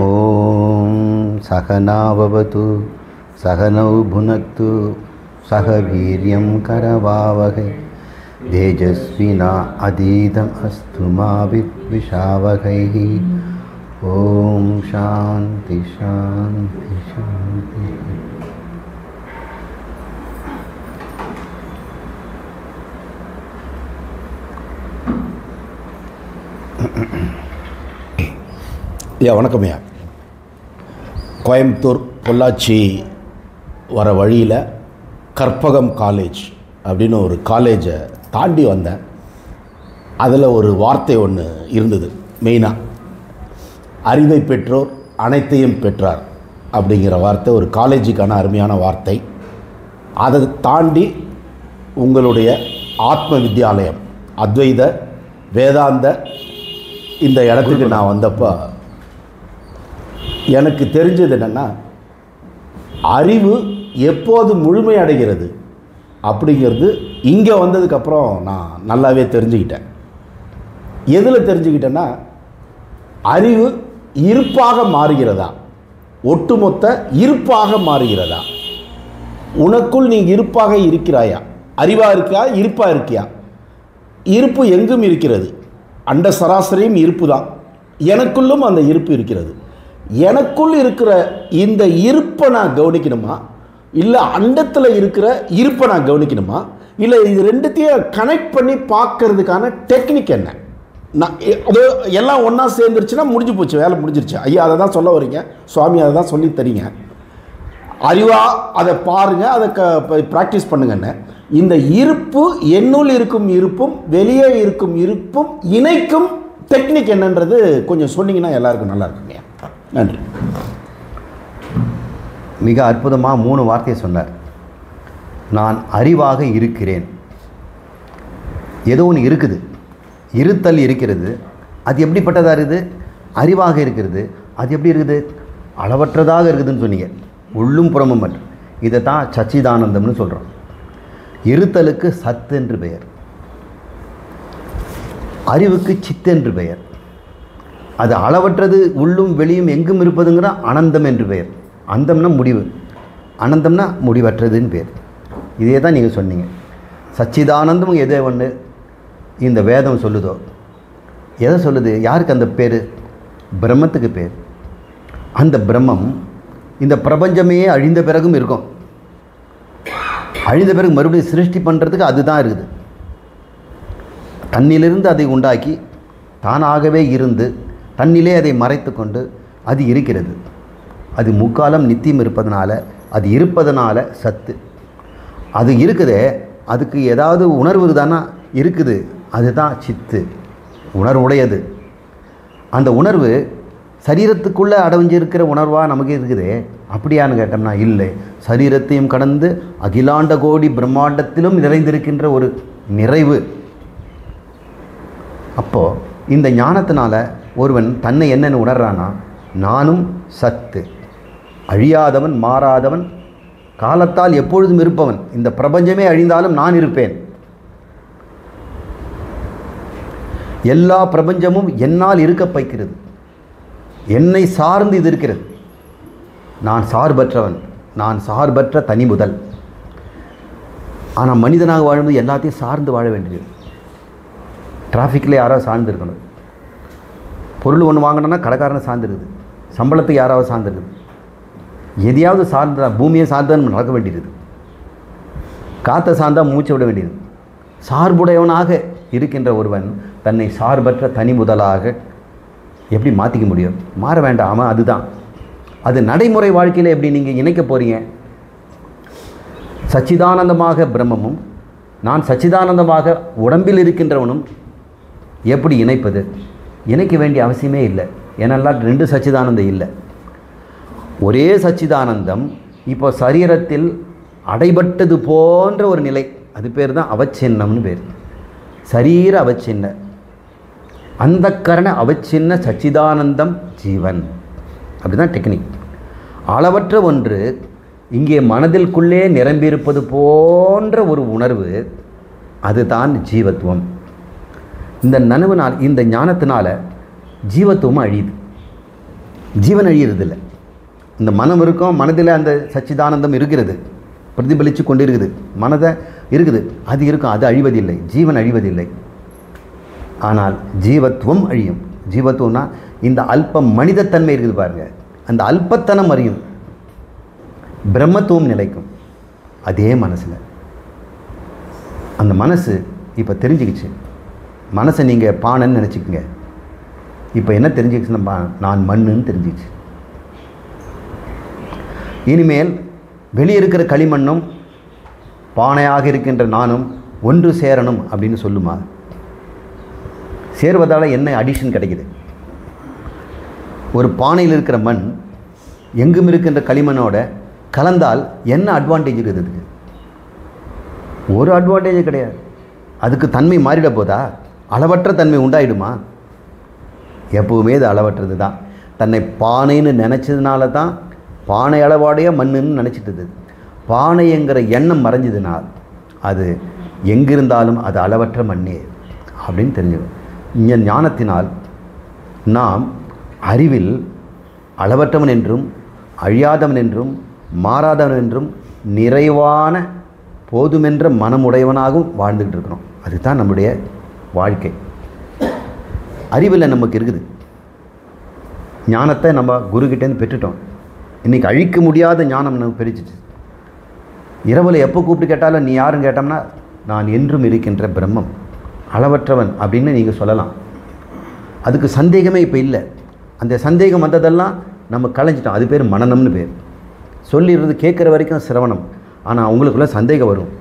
ஓம் சகனாவவது சகனௌ புனக்து சக வீரியம் கரவாவகை தேஜஸ்வினா அதீதம் அஸ்து மா வித்விஷாவகை. ஓம் சாந்தி சாந்தி சாந்தி. ஐயா வணக்கம் ஐயா. கோயம்புத்தூர் பொள்ளாச்சி வர வழியில் கற்பகம் காலேஜ் அப்படின்னு ஒரு காலேஜை தாண்டி வந்தேன். அதில் ஒரு வார்த்தை ஒன்று இருந்தது மெயினாக, அறிவை பெற்றோர் அனைத்தையும் பெற்றார் அப்படிங்கிற வார்த்தை ஒரு காலேஜுக்கான அருமையான வார்த்தை. அதை தாண்டி உங்களுடைய ஆத்ம வித்யாலயம் அத்வைத வேதாந்த இந்த இடத்துக்கு நான் வந்தப்போ எனக்கு தெரிஞ்சது என்னென்னா, அறிவு எப்போது முழுமை அடைகிறது அப்படிங்கிறது இங்கே வந்ததுக்கப்புறம் நான் நல்லாவே தெரிஞ்சுக்கிட்டேன். எதில் தெரிஞ்சுக்கிட்டேன்னா, அறிவு இருப்பாக மாறுகிறதா, ஒட்டுமொத்த இருப்பாக மாறுகிறதா, உனக்குள் நீ இருப்பாக இருக்கிறாயா, அறிவாக இருக்கியா, இருப்பாக இருக்கியா? இருப்பு எங்கும் இருக்கிறது, அண்ட சராசரியும் இருப்பு தான். எனக்குள்ளும் அந்த இருப்பு இருக்கிறது. எனக்குள் இருக்கிற இந்த இருப்பை நான் கவனிக்கணுமா, இல்லை அண்டத்தில் இருக்கிற இருப்பை நான் கவனிக்கணுமா, இல்லை இது ரெண்டுத்தையும் கனெக்ட் பண்ணி பார்க்கறதுக்கான டெக்னிக் என்ன? நான் அது எல்லாம் ஒன்றா சேர்ந்துருச்சுன்னா முடிஞ்சு போச்சு, வேலை முடிஞ்சிருச்சு. ஐயா அதை தான் சொல்ல வரீங்க, சுவாமி அதை தான் சொல்லி தரீங்க. அறிவாக அதை பாருங்கள், அதை ப்ராக்டிஸ் பண்ணுங்கன்னு. இந்த இருப்பு, என்னுள் இருக்கும் இருப்பும் வெளியே இருக்கும் இருப்பும் இணைக்கும் டெக்னிக் என்னன்றது கொஞ்சம் சொன்னீங்கன்னா எல்லாருக்கும் நல்லா இருக்குங்க. நன்றி. மிக அற்புதமாக 3 வார்த்தையை சொன்னார். நான் அறிவாக இருக்கிறேன். ஏதோ ஒன்று இருக்குது, இருத்தல் இருக்கிறது. அது எப்படிப்பட்டதாக இருக்குது? அறிவாக இருக்கிறது. அது எப்படி இருக்குது? அளவற்றதாக இருக்குதுன்னு சொன்னீங்க, உள்ளும் புறமும் மற்றும். இதை தான் சச்சிதானந்தம்னு சொல்கிறோம். இருத்தலுக்கு சத்து என்று பெயர், அறிவுக்கு சித்து என்று பெயர். அது அளவற்றது, உள்ளும் வெளியும் எங்கும் இருப்பதுங்கிற அனந்தம் என்று பெயர். அந்தம்னா முடிவு, அனந்தம்னா முடிவற்றதுன்னு பேர். இதே தான் நீங்கள் சொன்னீங்க. சச்சிதானந்தம் எதை ஒன்று இந்த வேதம் சொல்லுதோ, எதை சொல்லுது? யாருக்கு அந்த பேர்? பிரம்மத்துக்கு பேர். அந்த பிரம்மம் இந்த பிரபஞ்சமே அழிந்த பிறகும் இருக்கும். அழிந்த பிறகு மறுபடியும் சிருஷ்டி பண்ணுறதுக்கு அதுதான் இருக்குது. தன்னிலிருந்து அதை உண்டாக்கி தானாகவே இருந்து தன்னிலே அதை மறைத்து கொண்டு அது இருக்கிறது. அது முக்காலம் நித்தியம் இருப்பதனால, அது இருப்பதனால சத்து. அது இருக்குதே, அதுக்கு ஏதாவது உணர்வு தானே இருக்குது, அதுதான் சித்து, உணர்வுடையது. அந்த உணர்வு சரீரத்துக்குள்ளே அடைஞ்சிருக்கிற உணர்வாக நமக்கு இருக்குது. அப்படியான்னு கேட்டோம்னா இல்லை. சரீரத்தையும் கடந்து அகிலாண்ட கோடி பிரம்மாண்டத்திலும் நிறைந்திருக்கின்ற ஒரு நிறைவு. அப்போது இந்த ஞானத்தினால ஒருவன் தன்னை என்னென்னு உணர்றானா, நானும் சத்து, அழியாதவன், மாறாதவன், காலத்தால் எப்பொழுதும் இருப்பவன். இந்த பிரபஞ்சமே அழிந்தாலும் நான் இருப்பேன். எல்லா பிரபஞ்சமும் என்னால் இருக்க வைக்கிறது, என்னை சார்ந்து இது இருக்கிறது. நான் சார்பற்றவன், நான் சார்பற்ற தனி முதல். ஆனால் மனிதனாக வாழும்போது எல்லாத்தையும் சார்ந்து வாழ வேண்டியது. டிராஃபிக்கில் யாராவது சார்ந்து இருக்கணும், பொருள் ஒன்று வாங்கினோன்னா கடைக்காரனை சார்ந்துருக்குது, சம்பளத்துக்கு யாராவது சார்ந்துருக்குது, எதையாவது சார்ந்தா, பூமியை சார்ந்தான் நடக்க வேண்டியது, காற்றை சார்ந்தால் மூச்சை விட வேண்டியது. சார்புடையவனாக இருக்கின்ற ஒருவன் தன்னை சார்பற்ற தனி முதலாக எப்படி மாற்றிக்க முடியும்? மாற வேண்டாம், அதுதான். அது நடைமுறை வாழ்க்கையில் எப்படி நீங்கள் இணைக்க போகிறீங்க? சச்சிதானந்தமாக பிரம்மமும் நான் சச்சிதானந்தமாக உடம்பில் இருக்கின்றவனும் எப்படி இணைப்பது? இணைக்க வேண்டிய அவசியமே இல்லை. ஏனெல்லாம் 2 சச்சிதானந்தம் இல்லை, ஒரே சச்சிதானந்தம். இப்போ சரீரத்தில் அடைபட்டது போன்ற ஒரு நிலை, அது பேர் தான் அவச்சின்னம்னு பேர். சரீர அவச்சின்ன, அந்த கரண அவச்சின்ன சச்சிதானந்தம் ஜீவன். அப்படி தான் டெக்னிக். அளவற்ற ஒன்று இங்கே மனதிற்குள்ளே நிரம்பியிருப்பது போன்ற ஒரு உணர்வு, அதுதான் ஜீவத்துவம். இந்த நனவுனால், இந்த ஞானத்தினால ஜீவத்துவம் அழியுது. ஜீவன் அழியறதில்லை. இந்த மனம் இருக்கும், மனதில் அந்த சச்சிதானந்தம் இருக்கிறது, பிரதிபலித்து கொண்டு இருக்குது, மனதை இருக்குது, அது இருக்கும், அது அழிவதில்லை, ஜீவன் அழிவதில்லை. ஆனால் ஜீவத்துவம் அழியும். ஜீவத்துவம்னா இந்த அல்ப மனிதத்தன்மை இருக்குது பாருங்கள், அந்த அல்பத்தனம் அறியும், பிரம்மத்துவம் நிலைக்கும். அதே மனசில் அந்த மனசு இப்போ தெரிஞ்சுக்கிச்சு. மனசை நீங்கள் பானைன்னு நினச்சிக்கங்க. இப்போ என்ன தெரிஞ்சுக்கிச்சுன்னா நான் மண்ணுன்னு தெரிஞ்சிச்சு. இனிமேல் வெளியே இருக்கிற களிமண்ணும் பானையாக இருக்கின்ற நானும் ஒன்று சேரணும் அப்படின்னு சொல்லுமா? சேர்வதால் என்ன அடிஷன் கிடைக்குது? ஒரு பானையில் இருக்கிற மண் எங்கும் இருக்கின்ற களிமண்ணோட கலந்தால் என்ன அட்வான்டேஜ் இருக்குது? அதுக்கு ஒரு அட்வான்டேஜ் கிடையாது. அதுக்கு தன்மை மாறிட போதா? அளவற்ற தன்மை உண்டாயிடுமா? எப்பவுமே இது அளவற்றது தான். தன்னை பானைன்னு நினச்சதுனால தான் பானை அளவாடைய மண்ணுன்னு நினச்சிட்டுது. பானைங்கிற எண்ணம் மறைஞ்சதுனால் அது எங்கிருந்தாலும் அது அளவற்ற மண்ணே அப்படின்னு தெரிஞ்சுக்கணும். இங்கே ஞானத்தினால் நாம் அறிவில் அளவற்றவன் என்றும் அழியாதவன் என்றும் மாறாதவன் என்றும் நிறைவான போதுமென்ற மனமுடையவனாகவும் வாழ்ந்துக்கிட்டு இருக்கிறோம். அதுதான் நம்முடைய வாழ்க்கை. அறிவில் நமக்கு இருக்குது. ஞானத்தை நம்ம குருக்கிட்டேருந்து பெற்றுட்டோம். இன்றைக்கி அழிக்க முடியாத ஞானம் நமக்கு பெருச்சிச்சு. இரவில் எப்போ கூப்பிட்டு கேட்டாலும் நீ யாருன்னு கேட்டோம்னா நான் என்றும் இருக்கின்ற பிரம்மம், அளவற்றவன் அப்படின்னு நீங்கள் சொல்லலாம். அதுக்கு சந்தேகமே இப்போ இல்லை. அந்த சந்தேகம் வந்ததெல்லாம் நம்ம களைஞ்சிட்டோம். அது பேர் மனநம்னு பேர். சொல்லிடுறது கேட்குற வரைக்கும் சிரவணம். ஆனால் அவங்களுக்குள்ள சந்தேகம் வரும்,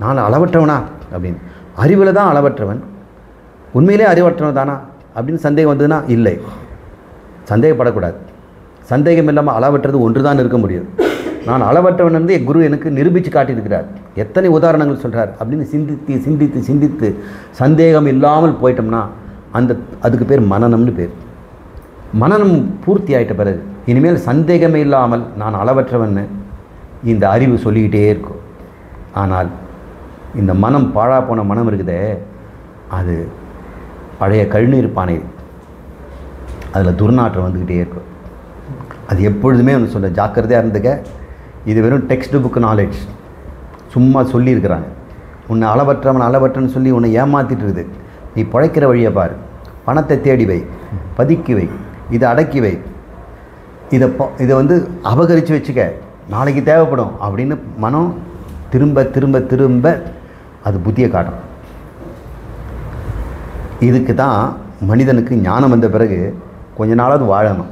நான் அளவற்றவனா அப்படின்னு. அறிவில் தான் அளவற்றவன், உண்மையிலே அறிவற்றவன் தானா அப்படின்னு சந்தேகம் வந்ததுன்னா இல்லை, சந்தேகப்படக்கூடாது. சந்தேகம் இல்லாமல் அளவற்றது ஒன்று தான் இருக்க முடியும். நான் அளவற்றவன் வந்து என் குரு எனக்கு நிரூபித்து காட்டியிருக்கிறார். எத்தனை உதாரணங்கள் சொல்கிறார் அப்படின்னு சிந்தித்து சிந்தித்து சிந்தித்து சந்தேகம் இல்லாமல் போயிட்டோம்னா அதுக்கு பேர் மனநம்னு பேர். மனநம் பூர்த்தி ஆகிட்ட பிறகு இனிமேல் சந்தேகமே இல்லாமல் நான் அளவற்றவன்னு இந்த அறிவு சொல்லிக்கிட்டே இருக்கும். ஆனால் இந்த மனம் பாழா போன மனம் இருக்குதே, அது பழைய கழுநீர் பானை, அதில் துர்நாற்றம் வந்துக்கிட்டே இருக்கும். அது எப்பொழுதுமே ஒன்று சொல்ல ஜாக்கிரதையாக இருந்துக்க. இது வெறும் டெக்ஸ்ட் புக் நாலேஜ், சும்மா சொல்லியிருக்கிறாங்க. உன்னை அளவற்றவன் அளவற்றன்னு சொல்லி உன்னை ஏமாற்றிட்டு இருக்குது. நீ பிழைக்கிற வழியை பாரு, பணத்தை தேடி வை, பதுக்கி வை, இதை அடக்கி வை, இதை வந்து அபகரித்து வச்சுக்க, நாளைக்கு தேவைப்படும் அப்படின்னு மனம் திரும்ப திரும்ப திரும்ப அது புத்தியை காட்டும். இதுக்கு தான் மனிதனுக்கு ஞானம் வந்த பிறகு கொஞ்ச நாளாவது வாழணும்.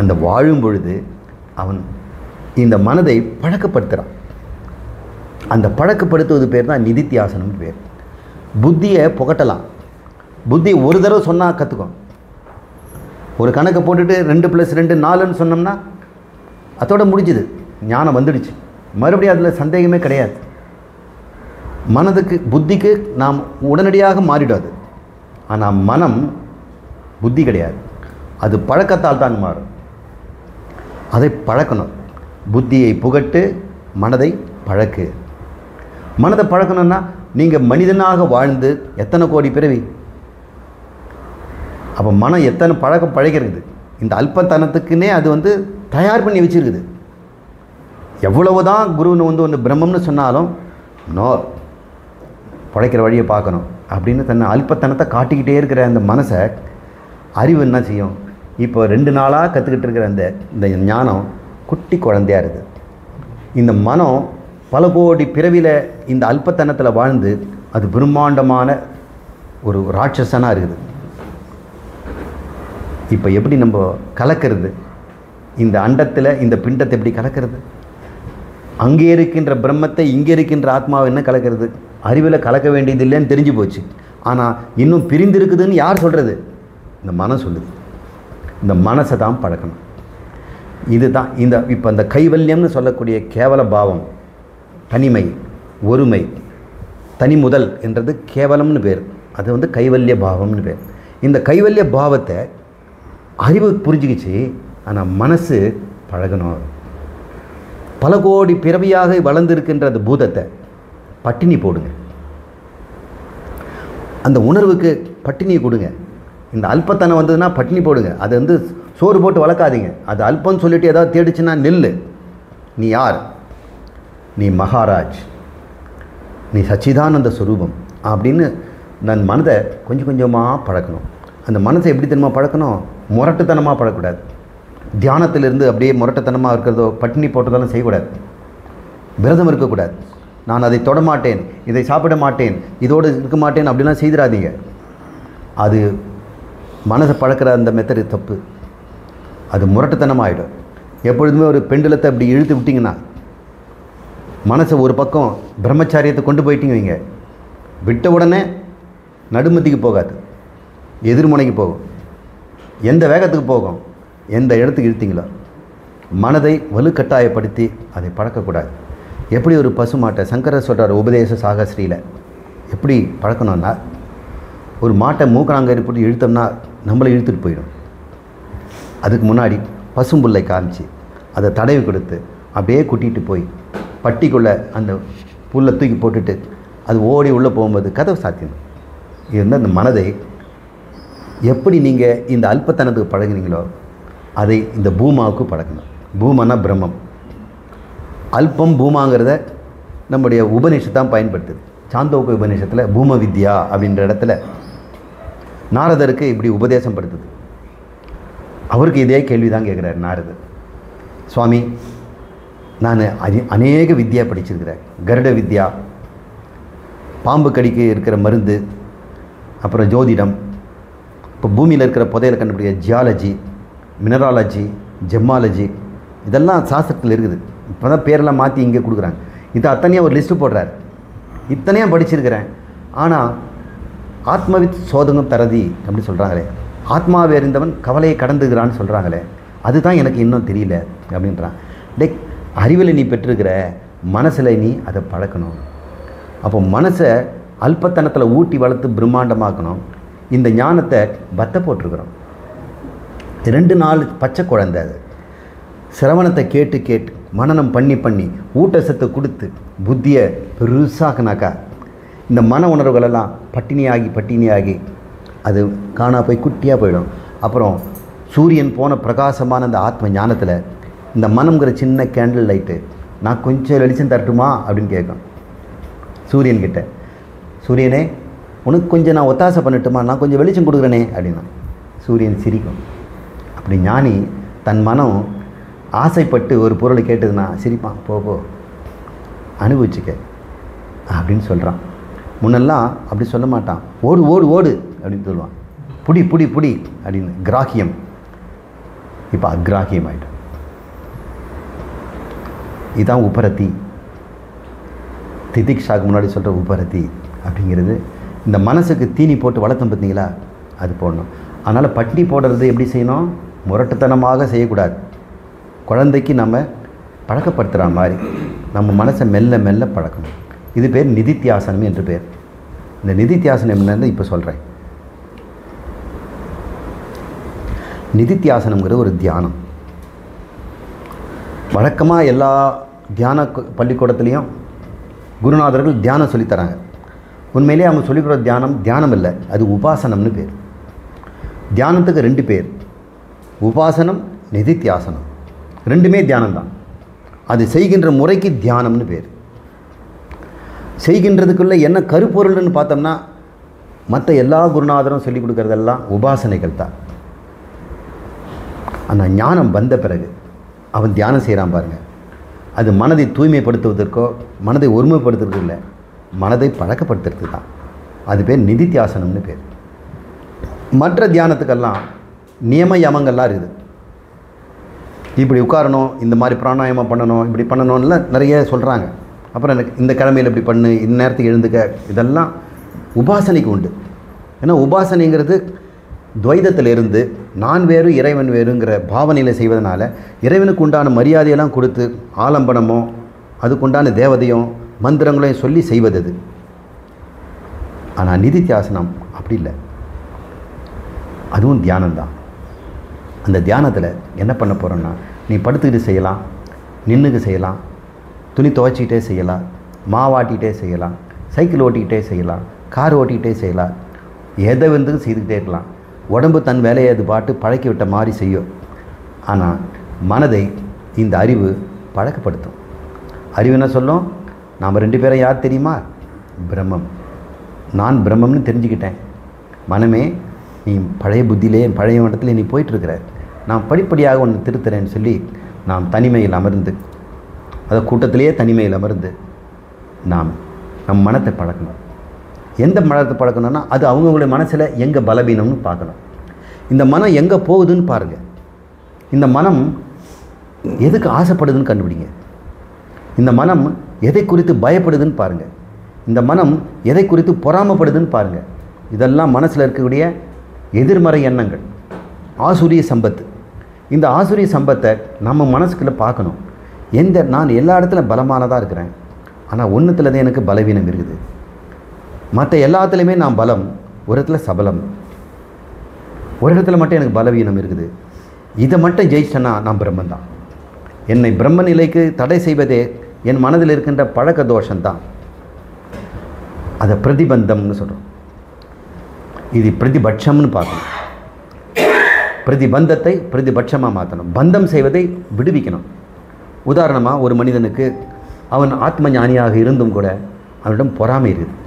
அந்த வாழும் பொழுது அவன் இந்த மனதை பழக்கப்படுத்துகிறான். அந்த பழக்கப்படுத்துவது பேர் தான் நிதித்தியாசனம் பேர். புத்தியை புகட்டலாம். புத்தி ஒரு தடவை சொன்னால் கற்றுக்கும். ஒரு கணக்கை போட்டுட்டு 2 + 2 4ன்னு சொன்னோம்னா அதோட முடிஞ்சுது, ஞானம் வந்துடுச்சு. மறுபடியும் அதில் சந்தேகமே கிடையாது. மனதுக்கு புத்திக்கு நாம் உடனடியாக மாறிடாது. ஆனால் மனம் புத்தி கிடையாது, அது பழக்கத்தால் தான் மாறும். அதை பழக்கணும். புத்தியை புகட்டு, மனதை பழக்கு. மனதை பழக்கணும்னா நீங்கள் மனிதனாக வாழ்ந்து எத்தனை கோடி பிறவி, அப்போ மனம் எத்தனை பழக்கம் பழகிறது. இந்த அல்பத்தனத்துக்குன்னே அது வந்து தயார் பண்ணி வச்சுருக்குது. எவ்வளவு தான் குருன்னு வந்து ஒன்று பிரம்மம்னு சொன்னாலும் நோ, பழைக்கிற வழியை பார்க்கணும் அப்படின்னு தன்னை அல்பத்தனத்தை காட்டிக்கிட்டே இருக்கிற அந்த மனசை அறிவு என்ன செய்யும்? இப்போ 2 நாளாக கற்றுக்கிட்டு இருக்கிற இந்த ஞானம் குட்டி குழந்தையாக இருக்குது. இந்த மனம் பல கோடி பிறவியில் இந்த அல்பத்தனத்தில் வாழ்ந்து அது பிரம்மாண்டமான ஒரு ராட்சசனாக இருக்குது. இப்போ எப்படி நம்ம கலக்கிறது? இந்த அண்டத்தில் இந்த பிண்டத்தை எப்படி கலக்கிறது? அங்கே இருக்கின்ற பிரம்மத்தை இங்கே இருக்கின்ற ஆத்மாவை என்ன கலக்கிறது? அறிவில் கலக்க வேண்டியது இல்லைன்னு தெரிஞ்சு போச்சு. ஆனால் இன்னும் பிரிந்து இருக்குதுன்னு யார் சொல்கிறது? இந்த மனம் சொல்லுது. இந்த மனசை தான் பழக்கணும். இதுதான் இப்போ இந்த கைவல்யம்னு சொல்லக்கூடிய கேவல பாவம், தனிமை, ஒருமை, தனி முதல் என்றது கேவலம்னு பேர். அது வந்து கைவல்ய பாவம்னு பேர். இந்த கைவல்ய பாவத்தை அறிவு புரிஞ்சுக்கிச்சு. ஆனால் மனசு பழகணும். பல கோடி பிறவியாக வளர்ந்துருக்கின்ற அந்த பூதத்தை பட்டினி போடுங்க. அந்த உணர்வுக்கு பட்டினியை கொடுங்க. இந்த அல்பத்தனம் வந்ததுன்னா பட்டினி போடுங்க. அது வந்து சோறு போட்டு வளர்க்காதீங்க. அது அல்பம்னு சொல்லிட்டு ஏதாவது தேடிச்சுன்னா நில்லு. நீ யார்? நீ மகாராஜ், நீ சச்சிதானந்த ஸ்வரூபம் அப்படின்னு நான் மனதை கொஞ்சம் கொஞ்சமாக பழக்கணும். அந்த மனசை எப்படி தெரியுமா பழக்கணும்? முரட்டுத்தனமாக பழக்கூடாது. தியானத்திலிருந்து அப்படியே முரட்டுத்தனமாக இருக்கிறதோ பட்டினி போட்டதெல்லாம் செய்யக்கூடாது. விரதம் இருக்கக்கூடாது. நான் அதை தொடமாட்டேன், இதை சாப்பிட மாட்டேன், இதோடு இருக்க மாட்டேன் அப்படிலாம் செய்திடாதீங்க. அது மனசை பழக்கிற அந்த மெத்தடு தப்பு. அது முரட்டுத்தனமாகிடும். எப்பொழுதுமே ஒரு பெண்டுலத்தை அப்படி இழுத்து விட்டிங்கன்னா மனசை ஒரு பக்கம் பிரம்மச்சாரியத்தை கொண்டு போயிட்டீங்க வைங்க, விட்ட உடனே நடுமத்திக்கு போகாது, எதிர்முனைக்கு போகும். எந்த வேகத்துக்கு போகும்? எந்த இடத்துக்கு இழுத்தீங்களோ. மனதை வலுக்கட்டாயப்படுத்தி அதை பழக்கக்கூடாது. எப்படி ஒரு பசுமாட்டை சங்கரர் சொல்கிறார் உபதேச சாகஸ்ரீயில் எப்படி பழக்கணும்னா, ஒரு மாட்டை மூக்கணாங்கயிறு போட்டு இழுத்தோம்னா நம்மளை இழுத்துட்டு போயிடும். அதுக்கு முன்னாடி பசும்புல்லை காமிச்சு அதை தடவி கொடுத்து அப்படியே கூட்டிகிட்டு போய் பட்டிக்குள்ளே அந்த புல்லை தூக்கி போட்டுட்டு அது ஓடி உள்ளே போகும்போது கதவை சாத்தியணும். இது வந்து அந்த மனதை எப்படி நீங்கள் இந்த அல்பத்தனத்துக்கு பழகினீங்களோ அதை இந்த பூமாவுக்கு பழக்கணும். பூமானா பிரம்மம். அல்பம் பூமாங்கிறத நம்முடைய உபநிஷத்து தான் பயன்படுத்துது. சாந்தோக்க உபநிஷத்தில் பூம வித்யா அப்படின்ற இடத்துல நாரதருக்கு இப்படி உபதேசம் படுத்துது. அவருக்கு இதே கேள்வி தான் கேட்குறாரு நாரதர். சுவாமி, நான் அநேக வித்யா படிச்சிருக்கிறேன். கருட வித்யா, பாம்பு கடிக்கு இருக்கிற மருந்து, அப்புறம் ஜோதிடம், இப்போ பூமியில் இருக்கிற புதையலை கண்டுபிடிக்கிற ஜியாலஜி, மினராலஜி, ஜெம்மாலஜி, இதெல்லாம் சாஸ்திரத்தில் இருக்குது. இப்போ தான் பேரெல்லாம் மாற்றி இங்கே கொடுக்குறாங்க. இது அத்தனையாக ஒரு லிஸ்ட்டு போடுறார். இத்தனையாக படிச்சிருக்கிறேன், ஆனால் ஆத்மவித் சோதகம் தரதி அப்படி சொல்கிறாங்களே, ஆத்மாவை அறிந்தவன் கவலையை கடந்துக்கிறான்னு சொல்கிறாங்களே, அதுதான் எனக்கு இன்னும் தெரியல அப்படின்றான். லைக் அறிவில் நீ பெற்றிருக்கிற, மனசில் நீ அதை பழக்கணும். அப்போ மனசை அல்பத்தனத்தில் ஊட்டி வளர்த்து பிரம்மாண்டமாக்கணும். இந்த ஞானத்தை பத்த போட்டிருக்கிறோம். 2 நாள் பச்சை குழந்தை அது சிரவணத்தை கேட்டு கேட்டு மனனம் பண்ணி பண்ணி ஊட்டச்சத்தை கொடுத்து புத்தியை பெருசாக்குனாக்கா இந்த மன உணர்வுகளெல்லாம் பட்டினியாகி அது காணா போய் குட்டியாக போயிடும். அப்புறம் சூரியன் போன பிரகாசமான அந்த ஆத்ம ஞானத்தில் இந்த மனம்ங்கிற சின்ன கேண்டில் லைட்டு நான் கொஞ்சம் வெளிச்சம் தரட்டுமா அப்படின்னு கேட்கும் சூரியன்கிட்ட. சூரியனே, உனக்கு கொஞ்சம் நான் ஒத்தாசை பண்ணட்டுமா, நான் கொஞ்சம் வெளிச்சம் கொடுக்குறேனே அப்படின்னா சூரியன் சிரிக்கும். அப்படி ஞானி தன் மனம் ஆசைப்பட்டு ஒரு பொருளை கேட்டதுன்னா சிரிப்பான். போ அனுபவிச்சுக்க அப்படின்னு சொல்கிறான். முன்னெல்லாம் அப்படி சொல்ல மாட்டான். ஓடு ஓடு ஓடு அப்படின்னு சொல்லுவான். புடி புடி புடி அப்படின்னு கிராகியம். இப்போ அக்ராகியம் ஆகிடும். இதுதான் உபரதி. திதிக்ஷாக்கு முன்னாடி சொல்கிற உபரதி அப்படிங்கிறது இந்த மனசுக்கு தீனி போட்டு வளர்த்தோம் பார்த்தீங்களா, அது போடணும். அதனால் பட்டினி போடுறது எப்படி செய்யணும்? முரட்டுத்தனமாக செய்யக்கூடாது. குழந்தைக்கு நம்ம பழக்கப்படுத்துகிற மாதிரி நம்ம மனசை மெல்ல மெல்ல பழக்கணும். இது பேர் நிதித்தியாசனம் என்று பேர். இந்த நிதித்தியாசனம் என்னன்னு இப்போ சொல்கிறேன். நிதித்தியாசனம்ங்கிற ஒரு தியானம். வழக்கமாக எல்லா தியான பள்ளிக்கூடத்துலேயும் குருநாதர்கள் தியானம் சொல்லித்தராங்க. உண்மையிலே அவங்க சொல்லிக்கிற தியானம் இல்லை, அது உபாசனம்னு பேர். தியானத்துக்கு 2 பேர், உபாசனம், நிதித்தியாசனம். 2மே தியானம்தான். அது செய்கின்ற முறைக்கு தியானம்னு பேர். செய்கின்றதுக்குள்ளே என்ன கருப்பொருள்னு பார்த்தோம்னா மற்ற எல்லா குருநாதரும் சொல்லிக் கொடுக்குறதெல்லாம் உபாசனைகள் தான். ஆனால் ஞானம் வந்த பிறகு அவன் தியானம் செய்கிறான் பாருங்கள், அது மனதை தூய்மைப்படுத்துவதற்கோ மனதை ஒருமைப்படுத்துறதுக்கு இல்லை, மனதை பழக்கப்படுத்துறதுக்கு தான். அது பேர் நிதித்தியாசனம்னு பேர். மற்ற தியானத்துக்கெல்லாம் நியம யமங்கள்லாம் இருக்குது. இப்படி உட்காரணும், இந்த மாதிரி பிராணாயாமம் பண்ணணும், இப்படி பண்ணணும்லாம் நிறைய சொல்கிறாங்க. அப்புறம் எனக்கு இந்த கிழமையில் இப்படி பண்ணு, இந்த நேரத்துக்கு எழுந்துக்க, இதெல்லாம் உபாசனைக்கு உண்டு. ஏன்னா உபாசனைங்கிறது துவைதத்திலிருந்து நான் வேறு இறைவன் வேறுங்கிற பாவனையில் செய்வதனால இறைவனுக்கு உண்டான மரியாதையெல்லாம் கொடுத்து ஆலம்பனமோ அதுக்குண்டான தேவதையும் மந்திரங்களையும் சொல்லி செய்வது அது. ஆனால் நிதித்தியாசனம் அப்படி இல்லை, அதுவும் தியானம்தான். அந்த தியானத்தில் என்ன பண்ண போகிறோன்னா, நீ படுத்துக்கிட்டு செய்யலாம், நின்றுக்கு செய்யலாம், துணி துவைச்சிக்கிட்டே செய்யலாம், மாவாட்டிக்கிட்டே செய்யலாம், சைக்கிள் ஓட்டிக்கிட்டே செய்யலாம், கார் ஓட்டிக்கிட்டே செய்யலாம், எதை வந்து செய்துக்கிட்டே இருக்கலாம். உடம்பு தன் வேலையை அது பாட்டு பழக்கி விட்ட மாதிரி செய்யும். ஆனால் மனதை இந்த அறிவு பழக்கப்படுத்தும். அறிவு என்ன சொல்லும்? நாம் 2 பேரும் யார் தெரியுமா? பிரம்மம். நான் பிரம்மம்னு தெரிஞ்சுக்கிட்டேன். மனமே, நீ பழைய புத்தியிலே பழைய இடத்துல நீ போயிட்டுருக்கிற, நான் படிப்படியாக ஒன்று திருத்துறேன்னு சொல்லி நாம் தனிமையில் அமர்ந்து, அதை கூட்டத்திலேயே தனிமையில் அமர்ந்து நாம் நம் மனத்தை பழக்கணும். எந்த மனத்தை பழக்கணும்னா அது அவங்கவுங்களுடைய மனசில் எங்கே பலவீனம்னு பார்க்கணும். இந்த மனம் எங்கே போகுதுன்னு பாருங்கள். இந்த மனம் எதுக்கு ஆசைப்படுதுன்னு கண்டுபிடிங்க. இந்த மனம் எதை குறித்து பயப்படுதுன்னு பாருங்கள். இந்த மனம் எதை குறித்து பொறாமப்படுதுன்னு பாருங்கள். இதெல்லாம் மனசில் இருக்கக்கூடிய எதிர்மறை எண்ணங்கள், ஆசுரிய சம்பத்து. இந்த ஆசுரிய சம்பத்தை நம்ம மனசுக்குள்ளே பார்க்கணும். நான் எல்லா இடத்துல பலமானதாக இருக்கிறேன், ஆனால் ஒன்றுத்துல தான் எனக்கு பலவீனம் இருக்குது. மற்ற எல்லாத்துலேயுமே நான் பலம், ஒரு இடத்துல சபலம், ஒரு இடத்துல மட்டும் எனக்கு பலவீனம் இருக்குது. இதை மட்டும் ஜெயிச்சேன்னா நான் பிரம்மன் தான். என்னை பிரம்ம நிலைக்கு தடை செய்வதே என் மனதில் இருக்கின்ற பழக்க தோஷம்தான். அதை பிரதிபந்தம்னு சொல்கிறோம். இது பிரதிபட்சம்னு பார்க்கணும். பிரதிபந்தத்தை பிரதிபட்சமாக மாற்றணும். பந்தம் செய்வதை விடுவிக்கணும். உதாரணமாக, ஒரு மனிதனுக்கு அவன் ஆத்ம ஞானியாக இருந்தும் கூட அவனிடம் பொறாமை இருக்குது.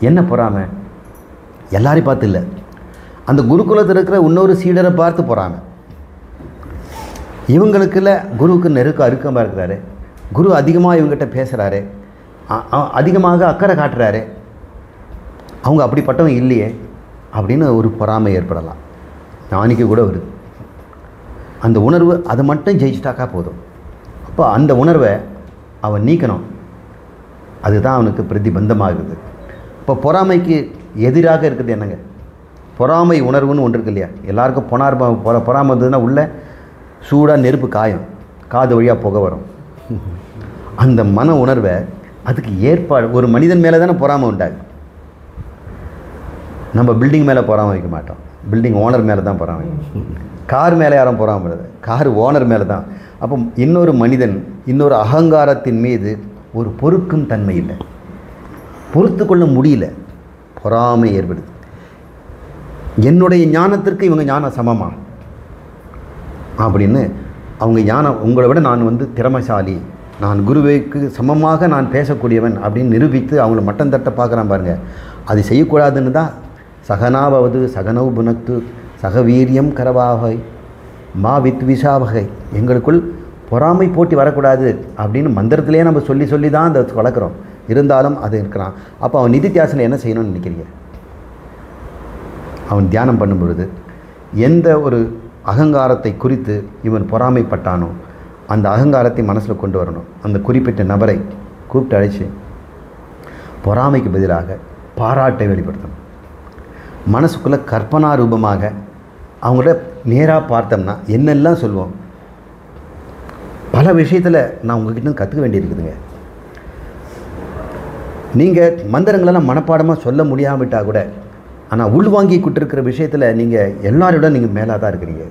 என்ன பொறாமை? எல்லாரையும் பார்த்து இல்லை, அந்த குருகுலத்தில் இருக்கிற இன்னொரு சீடரை பார்த்து பொறாமை. இவங்களுக்குள்ள குருவுக்கு அருக்கமாக இருக்கிறாரு, குரு அதிகமாக இவங்ககிட்ட பேசுகிறாரு, அதிகமாக அக்கறை காட்டுறாரு, அவங்க அப்படிப்பட்டவங்க இல்லையே அப்படின்னு ஒரு பொறாமை ஏற்படலாம். ஞானிக்கு கூட வருது அந்த உணர்வு. அதை மட்டும் ஜெயிச்சிட்டாக்கா போதும். அப்போ அந்த உணர்வை அவன் நீக்கணும். அதுதான் அவனுக்கு பிரதிபந்தமாகுது. இப்போ பொறாமைக்கு எதிராக இருக்குது என்னங்க? பொறாமை உணர்வுன்னு ஒன்று இருக்கு இல்லையா? எல்லாருக்கும் பொறாமை வந்ததுன்னா உள்ள சூடாக நெருப்பு காயும், காது வழியாக புகை வரும். அந்த மன உணர்வை அதுக்கு ஏற்பாடு. ஒரு மனிதன் மேலே தானே பொறாமை உண்டாகுது. நம்ம பில்டிங் மேலே பொறாமை வைக்க மாட்டோம், பில்டிங் ஓனர் மேலே தான் பொறாமை. கார் மேலே யாரும் பொறாமை இல்லை, கார் ஓனர் மேலே தான். அப்போ இன்னொரு மனிதன் இன்னொரு அகங்காரத்தின் மீது ஒரு பொறுக்கும் தன்மை இல்லை, பொறுத்து கொள்ள முடியல, பொறாமை ஏற்படுது. என்னுடைய ஞானத்திற்கு இவங்க ஞானம் சமமா அப்படின்னு அவங்க ஞானம், உங்களை விட நான் திறமைசாலி, நான் குருவுக்கு சமமாக நான் பேசக்கூடியவன் அப்படின்னு நிரூபித்து அவங்கள மட்டம் தட்ட பார்க்குறான் பாருங்க. அது செய்யக்கூடாதுன்னு தான் சகனாவது சகனவு புனத்து சகவீரியம் கரவாகை மா வித்விஷாவகை, எங்களுக்குள் பொறாமை போட்டி வரக்கூடாது அப்படின்னு மந்திரத்திலே நம்ம சொல்லி சொல்லி தான் அதை வளர்க்குறோம். இருந்தாலும் அது இருக்கிறான். அப்போ அவன் நிதித்தியாசனை என்ன செய்யணும்னு நினைக்கிறீங்க? அவன் தியானம் பண்ணும் பொழுது எந்த ஒரு அகங்காரத்தை குறித்து இவன் பொறாமைப்பட்டானோ அந்த அகங்காரத்தை மனசில் கொண்டு வரணும். அந்த குறிப்பிட்ட நபரை கூப்பிட்டு அழைச்சி பொறாமைக்கு பதிலாக பாராட்டை வெளிப்படுத்தணும். மனசுக்குள்ளே கற்பனா ரூபமாக அவங்கள நேராக பார்த்தோம்னா என்னெல்லாம் சொல்லுவோம். பல விஷயத்தில் நான் உங்ககிட்ட கற்றுக்க வேண்டியிருக்குதுங்க. நீங்கள் மந்திரங்களெல்லாம் மனப்பாடமாக சொல்ல முடியாவிட்டால் கூட, ஆனால் உள்வாங்கி கொண்டிருக்கிற விஷயத்தில் நீங்கள் எல்லாரோட நீங்கள் மேலாக தான் இருக்கிறீங்க.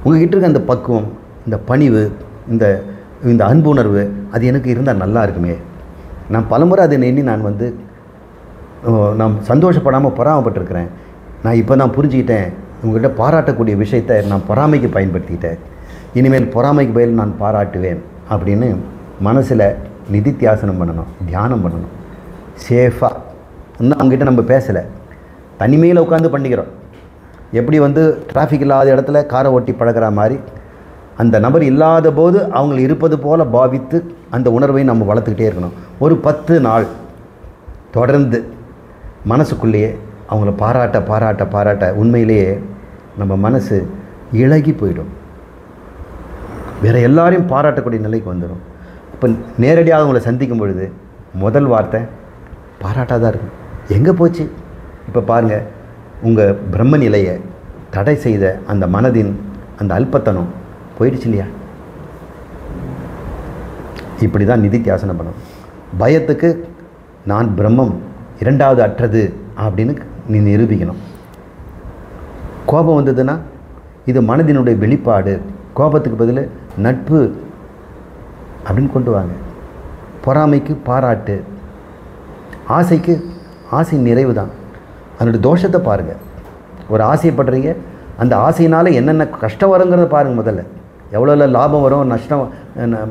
உங்கள்கிட்ட இருக்க அந்த பக்குவம், இந்த பணிவு, இந்த அன்புணர்வு, அது எனக்கு இருந்தால் நல்லா இருக்குமே. நான் பலமுறை அதை எண்ணி நான் சந்தோஷப்படாமல் பொறாமப்பட்டிருக்கிறேன். நான் இப்போ தான் புரிஞ்சுக்கிட்டேன், உங்கள்கிட்ட பாராட்டக்கூடிய விஷயத்தை நான் பொறாமைக்கு பயன்படுத்திக்கிட்டேன். இனிமேல் பொறாமைக்கு பதில் நான் பாராட்டுவேன் அப்படின்னு மனசில் நிதித்தியாசனம் பண்ணணும், தியானம் பண்ணணும். சேஃபாக இன்னும் அவங்ககிட்ட நம்ம பேசலை, தனிமையில் உட்காந்து பண்ணிக்கிறோம். எப்படி டிராஃபிக் இல்லாத இடத்துல காரை ஓட்டி பழகிற மாதிரி அந்த நபர் இல்லாத போது அவங்க இருப்பது போல் பாவித்து அந்த உணர்வை நம்ம வளர்த்துக்கிட்டே இருக்கணும். ஒரு 10 நாள் தொடர்ந்து மனசுக்குள்ளேயே அவங்கள பாராட்ட பாராட்ட பாராட்ட உண்மையிலேயே நம்ம மனசு இளகி போயிடும். வேறு எல்லாரையும் பாராட்டக்கூடிய நிலைக்கு வந்துடும். இப்போ நேரடியாக அவங்கள சந்திக்கும் பொழுது முதல் வார்த்தை பாராட்டாக தான் இருக்கும். எங்கே போச்சு? இப்போ பாருங்கள், உங்கள் பிரம்ம நிலையை தடை செய்த அந்த மனதின் அந்த அல்பத்தனம் போயிடுச்சு இல்லையா? இப்படி தான் நிதித்தியாசனம் பண்ணணும். பயத்துக்கு நான் பிரம்மம், இரண்டாவது அற்றது அப்படின்னு நீ நிரூபிக்கணும். கோபம் வந்ததுன்னா இது மனதினுடைய வெளிப்பாடு, கோபத்துக்கு பதில் நட்பு அப்படின்னு கொண்டு வாங்க. பொறாமைக்கு பாராட்டு, ஆசைக்கு ஆசை நிறைவு தான். அதனுடைய தோஷத்தை பாருங்கள். ஒரு ஆசைப்படுறீங்க, அந்த ஆசையினால் என்னென்ன கஷ்டம் வருங்கிறத பாருங்கள். முதல்ல எவ்வளோ லாபம் வரும், நஷ்டம்,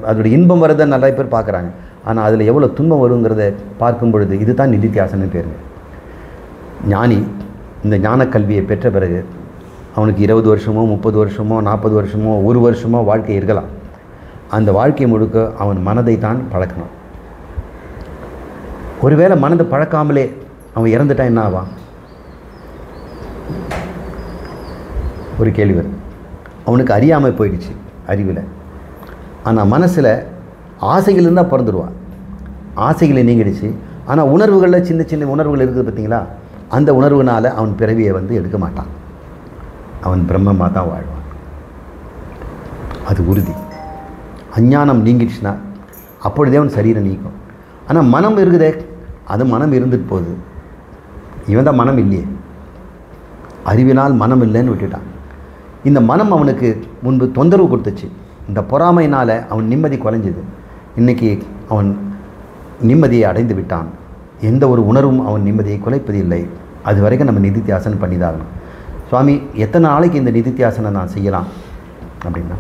அதோடைய இன்பம் வரதை நிறைய பேர் பார்க்குறாங்க. ஆனால் அதில் எவ்வளோ துன்பம் வருங்கிறத பார்க்கும் பொழுது இதுதான் நிதித்தியாசனம்னு பேருங்க. ஞானி இந்த ஞான கல்வியை பெற்ற பிறகு அவனுக்கு 20 வருஷமோ 30 வருஷமோ 40 வருஷமோ 1 வருஷமோ வாழ்க்கை இருக்கலாம். அந்த வாழ்க்கை முழுக்க அவன் மனதை தான் பழக்கணும். ஒருவேளை மனதை பழக்காமலே அவன் இறந்துட்டான், என்ன ஆவான்? ஒரு கேள்வி வருது. அவனுக்கு அறியாமல் போயிடுச்சு அறிவில். ஆனால் மனசில் ஆசைகள் இருந்தால் பிறந்துடுவான். ஆசைகளை நீங்கிடுச்சு. ஆனால் உணர்வுகளில் சின்ன சின்ன உணர்வுகள் இருக்குது பார்த்தீங்களா, அந்த உணர்வுனால் அவன் பிறவியை எடுக்க மாட்டான். அவன் பிரம்மமாக தான் வாழ்வான். அது உறுதி. அஞ்ஞானம் நீங்கிடுச்சுன்னா அப்பொழுதே அவன் சரீரம் நீக்கும். ஆனால் மனம் இருக்குதே, அது மனம் இருந்துட்டு போகுது. இவன் தான் மனம் இல்லையே, அறிவினால் மனம் இல்லைன்னு விட்டுட்டான். இந்த மனம் அவனுக்கு முன்பு தொந்தரவு கொடுத்துச்சு. இந்த பொறாமையினால் அவன் நிம்மதி குறைஞ்சிது. இன்றைக்கி அவன் நிம்மதியை அடைந்து விட்டான். எந்த ஒரு உணர்வும் அவன் நிம்மதியை குலைப்பதில்லை. அது வரைக்கும் நம்ம நிதித்தியாசனம் பண்ணி தான் ஆகணும். சுவாமி, எத்தனை நாளைக்கு இந்த நிதித்தியாசனம் நான் செய்யலாம் அப்படின்னா,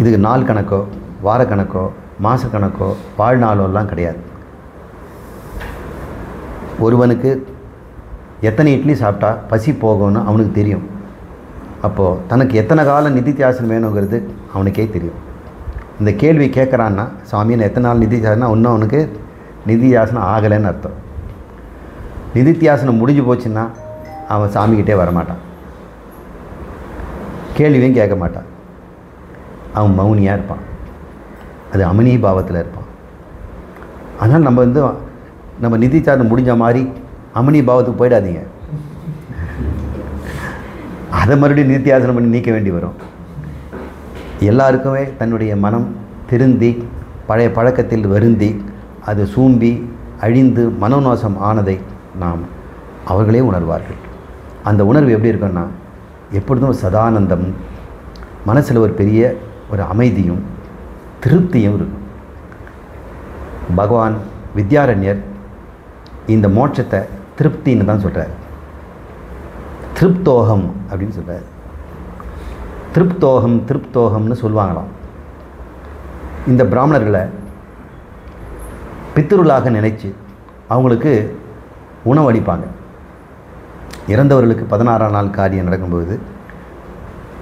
இதுக்கு நாள் கணக்கோ வாரக்கணக்கோ மாதக்கணக்கோ வாழ்நாளோலாம் கிடையாது. ஒருவனுக்கு எத்தனை இட்லி சாப்பிட்டா பசி போகும்னு அவனுக்கு தெரியும். அப்போது தனக்கு எத்தனை காலம் நிதித்தியாசனம் வேணுங்கிறது அவனுக்கே தெரியும். இந்த கேள்வி கேட்குறான்னா, சாமி நான் எத்தனை நாள் நிதித்தியாசனா, இன்னும் அவனுக்கு நிதித்தியாசனம் ஆகலைன்னு அர்த்தம். நிதித்தியாசனம் முடிஞ்சு போச்சுன்னா அவன் சாமிக்கிட்டே வரமாட்டான், கேள்வியும் கேட்க மாட்டான். அவன் மௌனியாக இருப்பான். அது அமனி பாவத்தில் இருப்பான். அதனால் நம்ம நிதித்தியாசனம் முடிஞ்ச மாதிரி அமனி பாவத்துக்கு போயிடாதீங்க. அதை மறுபடியும் நிதித்தியாசனம் பண்ணி நீக்க வேண்டி வரும். எல்லாருக்குமே தன்னுடைய மனம் திருந்தி பழைய பழக்கத்தில் வருந்தி அது சூம்பி அழிந்து மனோநாசம் ஆனதை நாம் அவர்களே உணர்வார்கள். அந்த உணர்வு எப்படி இருக்குன்னா, எப்பொழுதும் சதானந்தம், மனசில் ஒரு பெரிய ஒரு அமைதியும் திருப்தியும் இருக்கும். பகவான் வித்யாரண்யர் இந்த மோட்சத்தை திருப்தின்னு தான் சொல்கிறார். திருப்தோகம் அப்படின்னு சொல்கிறார். திருப்தோகம் திருப்தோகம்னு சொல்லுவாங்களாம். இந்த பிராமணர்களை பித்ருளாக நினைச்சு அவங்களுக்கு உணவு அளிப்பாங்க. இறந்தவர்களுக்கு 16ஆம் நாள் காரியம் நடக்கும்போது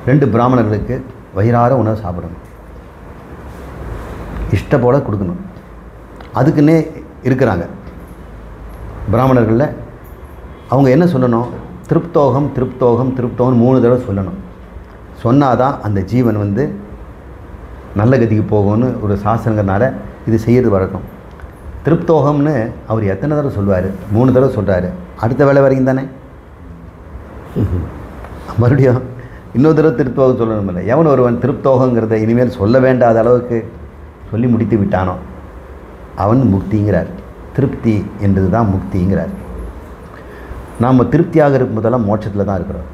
2 பிராமணர்களுக்கு வயிறார உணவு சாப்பிடணும், இஷ்டப்போட கொடுக்கணும். அதுக்குன்னே இருக்கிறாங்க பிராமணர்களில். அவங்க என்ன சொல்லணும்? திருப்தோகம் திருப்தோகம் திருப்தோகம் 3 தடவை சொல்லணும். சொன்னாதான் அந்த ஜீவன் நல்ல கதிக்கு போகும்னு ஒரு சாஸ்திரங்கிறதுனால இது செய்கிறது வழக்கம். திருப்தோகம்னு அவர் எத்தனை தடவை சொல்வார்? 3 தடவை சொல்கிறாரு. அடுத்த வேலை வரைக்கும் தானே, மறுபடியும் இன்னொரு தடவை திருப்தோகம் சொல்லணும் இல்லை. எவன் ஒருவன் திருப்தோகங்கிறத இனிமேல் சொல்ல வேண்டாத அளவுக்கு சொல்லி முடித்து விட்டானோ அவன் முக்திங்கிறார். திருப்தி என்பது தான் முக்திங்கிறார். நாம் திருப்தியாக இருக்கும் போதெல்லாம் மோட்சத்தில் தான் இருக்கிறோம்.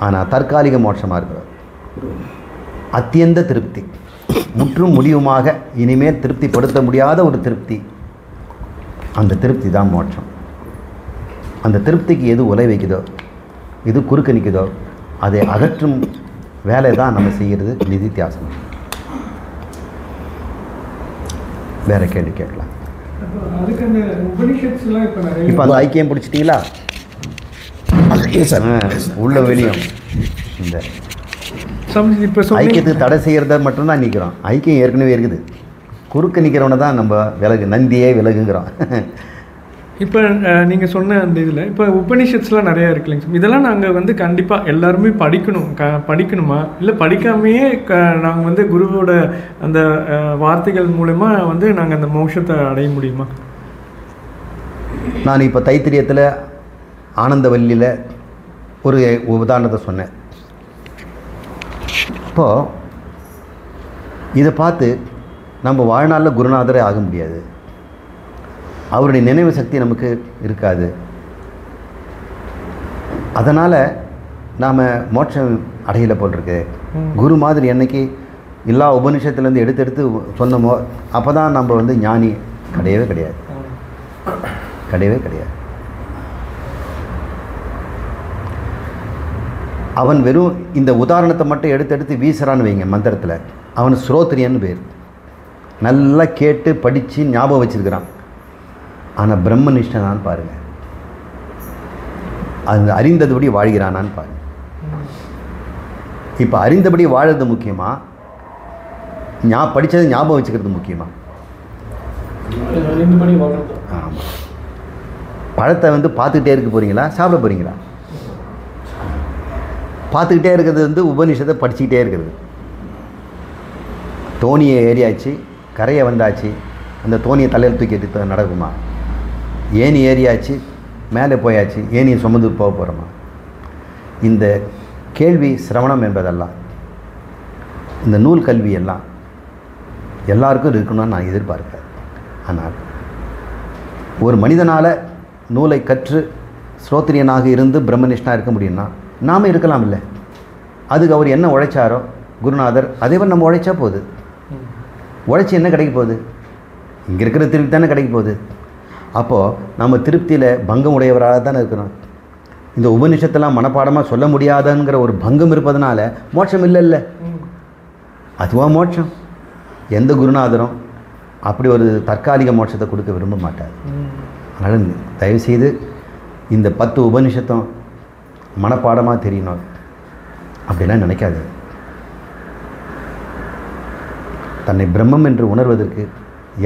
ஆனால் தற்காலிக மோட்சமாக இருக்கிறோம். அத்தியந்த திருப்தி, முற்றும் முடிவுமாக இனிமேல் திருப்திப்படுத்த முடியாத ஒரு திருப்தி, அந்த திருப்தி தான் மோட்சம். அந்த திருப்திக்கு எது உலை வைக்குதோ, எது குறுக்க நிற்குதோ அதை அகற்றும் வேலை தான் நம்ம செய்கிறது நிதித்தியாசனம். வேற கேள்வி கேட்கலாம். இப்போ அந்த ஐக்கியம் பிடிச்சிட்டிங்களா? உள்ள வெளியும் இந்த ஐக்கியத்துக்கு தடை செய்கிறத மட்டும்தான் நிற்கிறோம். ஐக்கியம் ஏற்கனவே இருக்குது. குறுக்க நிற்கிறவனை தான் நம்ம விலகு, நந்தியே விலகுங்கிறோம். இப்போ நீங்கள் சொன்ன அந்த இதில் இப்போ உபனிஷத்ஸ்லாம் நிறையா இருக்குல்லைங்க. இதெல்லாம் நாங்கள் கண்டிப்பாக எல்லாருமே படிக்கணுமா, இல்லை படிக்காமையே நாங்கள் குருவோட அந்த வார்த்தைகள் மூலமா நாங்கள் அந்த மோட்சத்தை அடைய முடியுமா? நான் இப்போ தைத்திரியத்தில் ஆனந்தவல்லியில் ஒரு உதாரணத்தை சொன்னேன். இப்போது இதை பார்த்து நம்ம வாழ்நாளில் குருநாதரே ஆக முடியாது. அவருடைய நினைவு சக்தி நமக்கு இருக்காது. அதனால் நாம் மோட்சம் அடையலை போல் இருக்கு. குரு மாதிரி என்னைக்கு எல்லா உபனிஷத்துலேருந்து எடுத்து சொன்னமோ அப்போ தான் நம்ம ஞானி. கிடையவே கிடையாது, கிடையவே கிடையாது. அவன் வெறும் இந்த உதாரணத்தை மட்டும் எடுத்து வீசுறான்னு வைங்க மந்திரத்தில், அவன் ஸ்ரோத்ரியன்னு பேர். நல்லா கேட்டு படித்து ஞாபகம் வச்சுருக்கிறான். ஆனால் பிரம்மனிஷ்டனான்னு பாருங்கள், அது அறிந்ததுபடி வாழ்கிறானான்னு பாருங்கள். இப்போ அறிந்தபடி வாழறது முக்கியமா, படித்தது ஞாபகம் வச்சுக்கிறது முக்கியமா? ஆமாம். பழத்தை பார்த்துக்கிட்டே இருக்க போகிறீங்களா, சாப்பிட போகிறீங்களா? பார்த்துக்கிட்டே இருக்கிறது உபநிஷத்தை படிச்சுக்கிட்டே இருக்கிறது. தோணியை ஏறியாச்சு, கரையை வந்தாச்சு, அந்த தோணியை தலையில் தூக்கிட்டு நடக்குமா? ஏணி ஏறியாச்சு, மேலே போயாச்சு, ஏணியை சுமந்து போக போகிறோமா? இந்த கேள்வி சிரவணம் என்பதெல்லாம், இந்த நூல் கல்வி எல்லாம் எல்லாருக்கும் இருக்கணும்னு நான் எதிர்பார்க்கிறேன். ஆனால் ஒரு மனிதனால் நூலை கற்று ஸ்ரோத்ரியனாக இருந்து பிரம்மனிஷ்டனாக இருக்க முடியும்னா நாம் இருக்கலாம் இல்லை? அதுக்கு அவர் என்ன உழைச்சாரோ குருநாதர், அதேவன் நம்ம உழைச்சா போகுது. உழைச்சி என்ன கிடைக்க போகுது? இங்கே இருக்கிற திருப்தி தானே கிடைக்க போகுது. அப்போது நம்ம திருப்தியில் பங்கம் உடையவராக தானே இருக்கிறோம். இந்த உபநிஷத்தெல்லாம் மனப்பாடமாக சொல்ல முடியாதுங்கிற ஒரு பங்கம் இருப்பதனால மோட்சம் இல்லை. அதுவா மோட்சம்? எந்த குருநாதரும் அப்படி ஒரு தற்காலிக மோட்சத்தை கொடுக்க விரும்ப மாட்டார். அதனால் தயவுசெய்து இந்த 10 உபநிஷத்தும் மனப்பாடமாக தெரியணும் அப்படிலாம் நினைக்காது. தன்னை பிரம்மம் என்று உணர்வதற்கு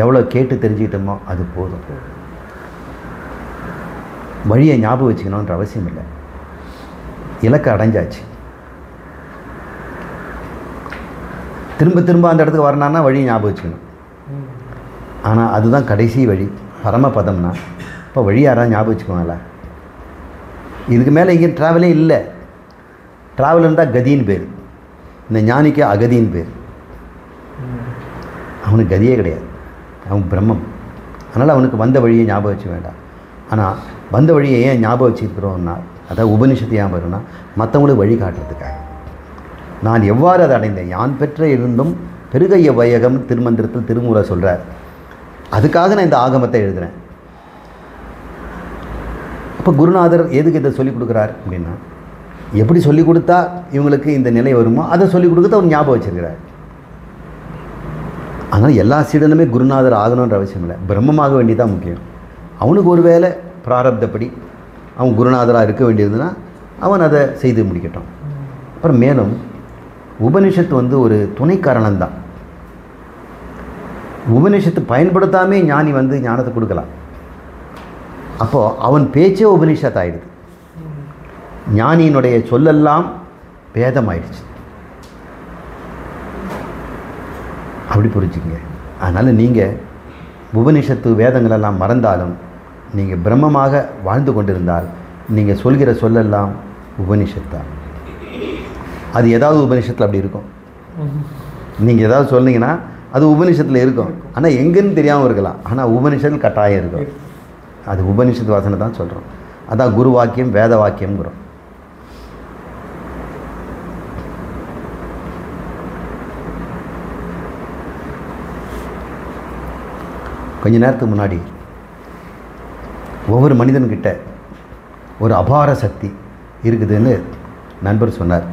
எவ்வளோ கேட்டு தெரிஞ்சுக்கிட்டோமோ அது போதும். வழியை ஞாபகம் வச்சுக்கணுன்ற அவசியம் இல்லை. இலக்கை அடைஞ்சாச்சு. திரும்ப திரும்ப அந்த இடத்துக்கு வரணும்னா வழியை ஞாபகம் வச்சுக்கணும். ஆனால் அதுதான் கடைசி வழி, பரமபதம்னா. இப்போ வழி யாராவது ஞாபகம் வச்சுக்குவாங்களா? இதுக்கு மேலே இங்கே ட்ராவலே இல்லை. ட்ராவல் இருந்தால் கதின்னு பேர், இந்த ஞானிக்கு அகதின்னு பேர். அவனுக்கு கதியே கிடையாது, அவன் பிரம்மம். அதனால் அவனுக்கு வந்த வழியை ஞாபகம் வச்சு வேண்டாம். ஆனால் வந்த வழியை ஏன் ஞாபகம் வச்சுருக்கிறோம்னா, அதாவது உபனிஷத்து ஏன் வரும்னா மற்றவங்களுக்கு வழி காட்டுறதுக்காக. நான் எவ்வாறு அதை அடைந்தேன், யான் பெற்ற இருந்தும் பெருகைய வையகம் திருமந்திரத்தில் திருமூல சொல்கிறார். அதுக்காக நான் இந்த ஆகமத்தை எழுதுகிறேன். அப்போ குருநாதர் எதுக்கு இதை சொல்லிக் கொடுக்குறார் அப்படின்னா, எப்படி சொல்லிக் கொடுத்தா இவங்களுக்கு இந்த நிலை வருமோ அதை சொல்லிக் கொடுத்து அவர் ஞாபகம் வச்சுருக்கிறார். அதனால் எல்லா சீடனுமே குருநாதர் ஆகணுன்ற அவசியம் இல்லை, பிரம்மமாக வேண்டியதான் முக்கியம். அவனுக்கு ஒரு வேளை பிராரப்தப்படி அவன் குருநாதராக இருக்க வேண்டியதுன்னா அவன் அதை செய்து முடிக்கட்டும். அப்புறம் மேலும் உபனிஷத்து ஒரு துணை காரணம்தான். உபனிஷத்து பயன்படுத்தாமே ஞானி ஞானத்தை கொடுக்கலாம். அப்போது அவன் பேச்சே உபனிஷத்து ஆயிடுது. ஞானியினுடைய சொல்லெல்லாம் பேதமாயிடுச்சு. அப்படி புரிஞ்சுக்கங்க. அதனால் நீங்கள் உபனிஷத்து வேதங்களெல்லாம் மறந்தாலும் நீங்கள் பிரம்மமாக வாழ்ந்து கொண்டிருந்தால் நீங்கள் சொல்கிற சொல்லெல்லாம் உபனிஷத்தான். அது ஏதாவது உபனிஷத்தில் அப்படி இருக்கும். நீங்கள் ஏதாவது சொன்னீங்கன்னா அது உபனிஷத்தில் இருக்கும், ஆனால் எங்கேன்னு தெரியாமல் இருக்கலாம். ஆனால் உபனிஷத்தில் கட்டாயம் இருக்கும். அது உபனிஷத்து வாசனை தான் சொல்கிறோம். அதான் குரு வாக்கியம் வேத வாக்கியம்ங்கிறோம். கொஞ்ச நேரத்துக்கு முன்னாடி ஒவ்வொரு மனிதன்கிட்ட ஒரு அபார சக்தி இருக்குதுன்னு நண்பர் சொன்னார்.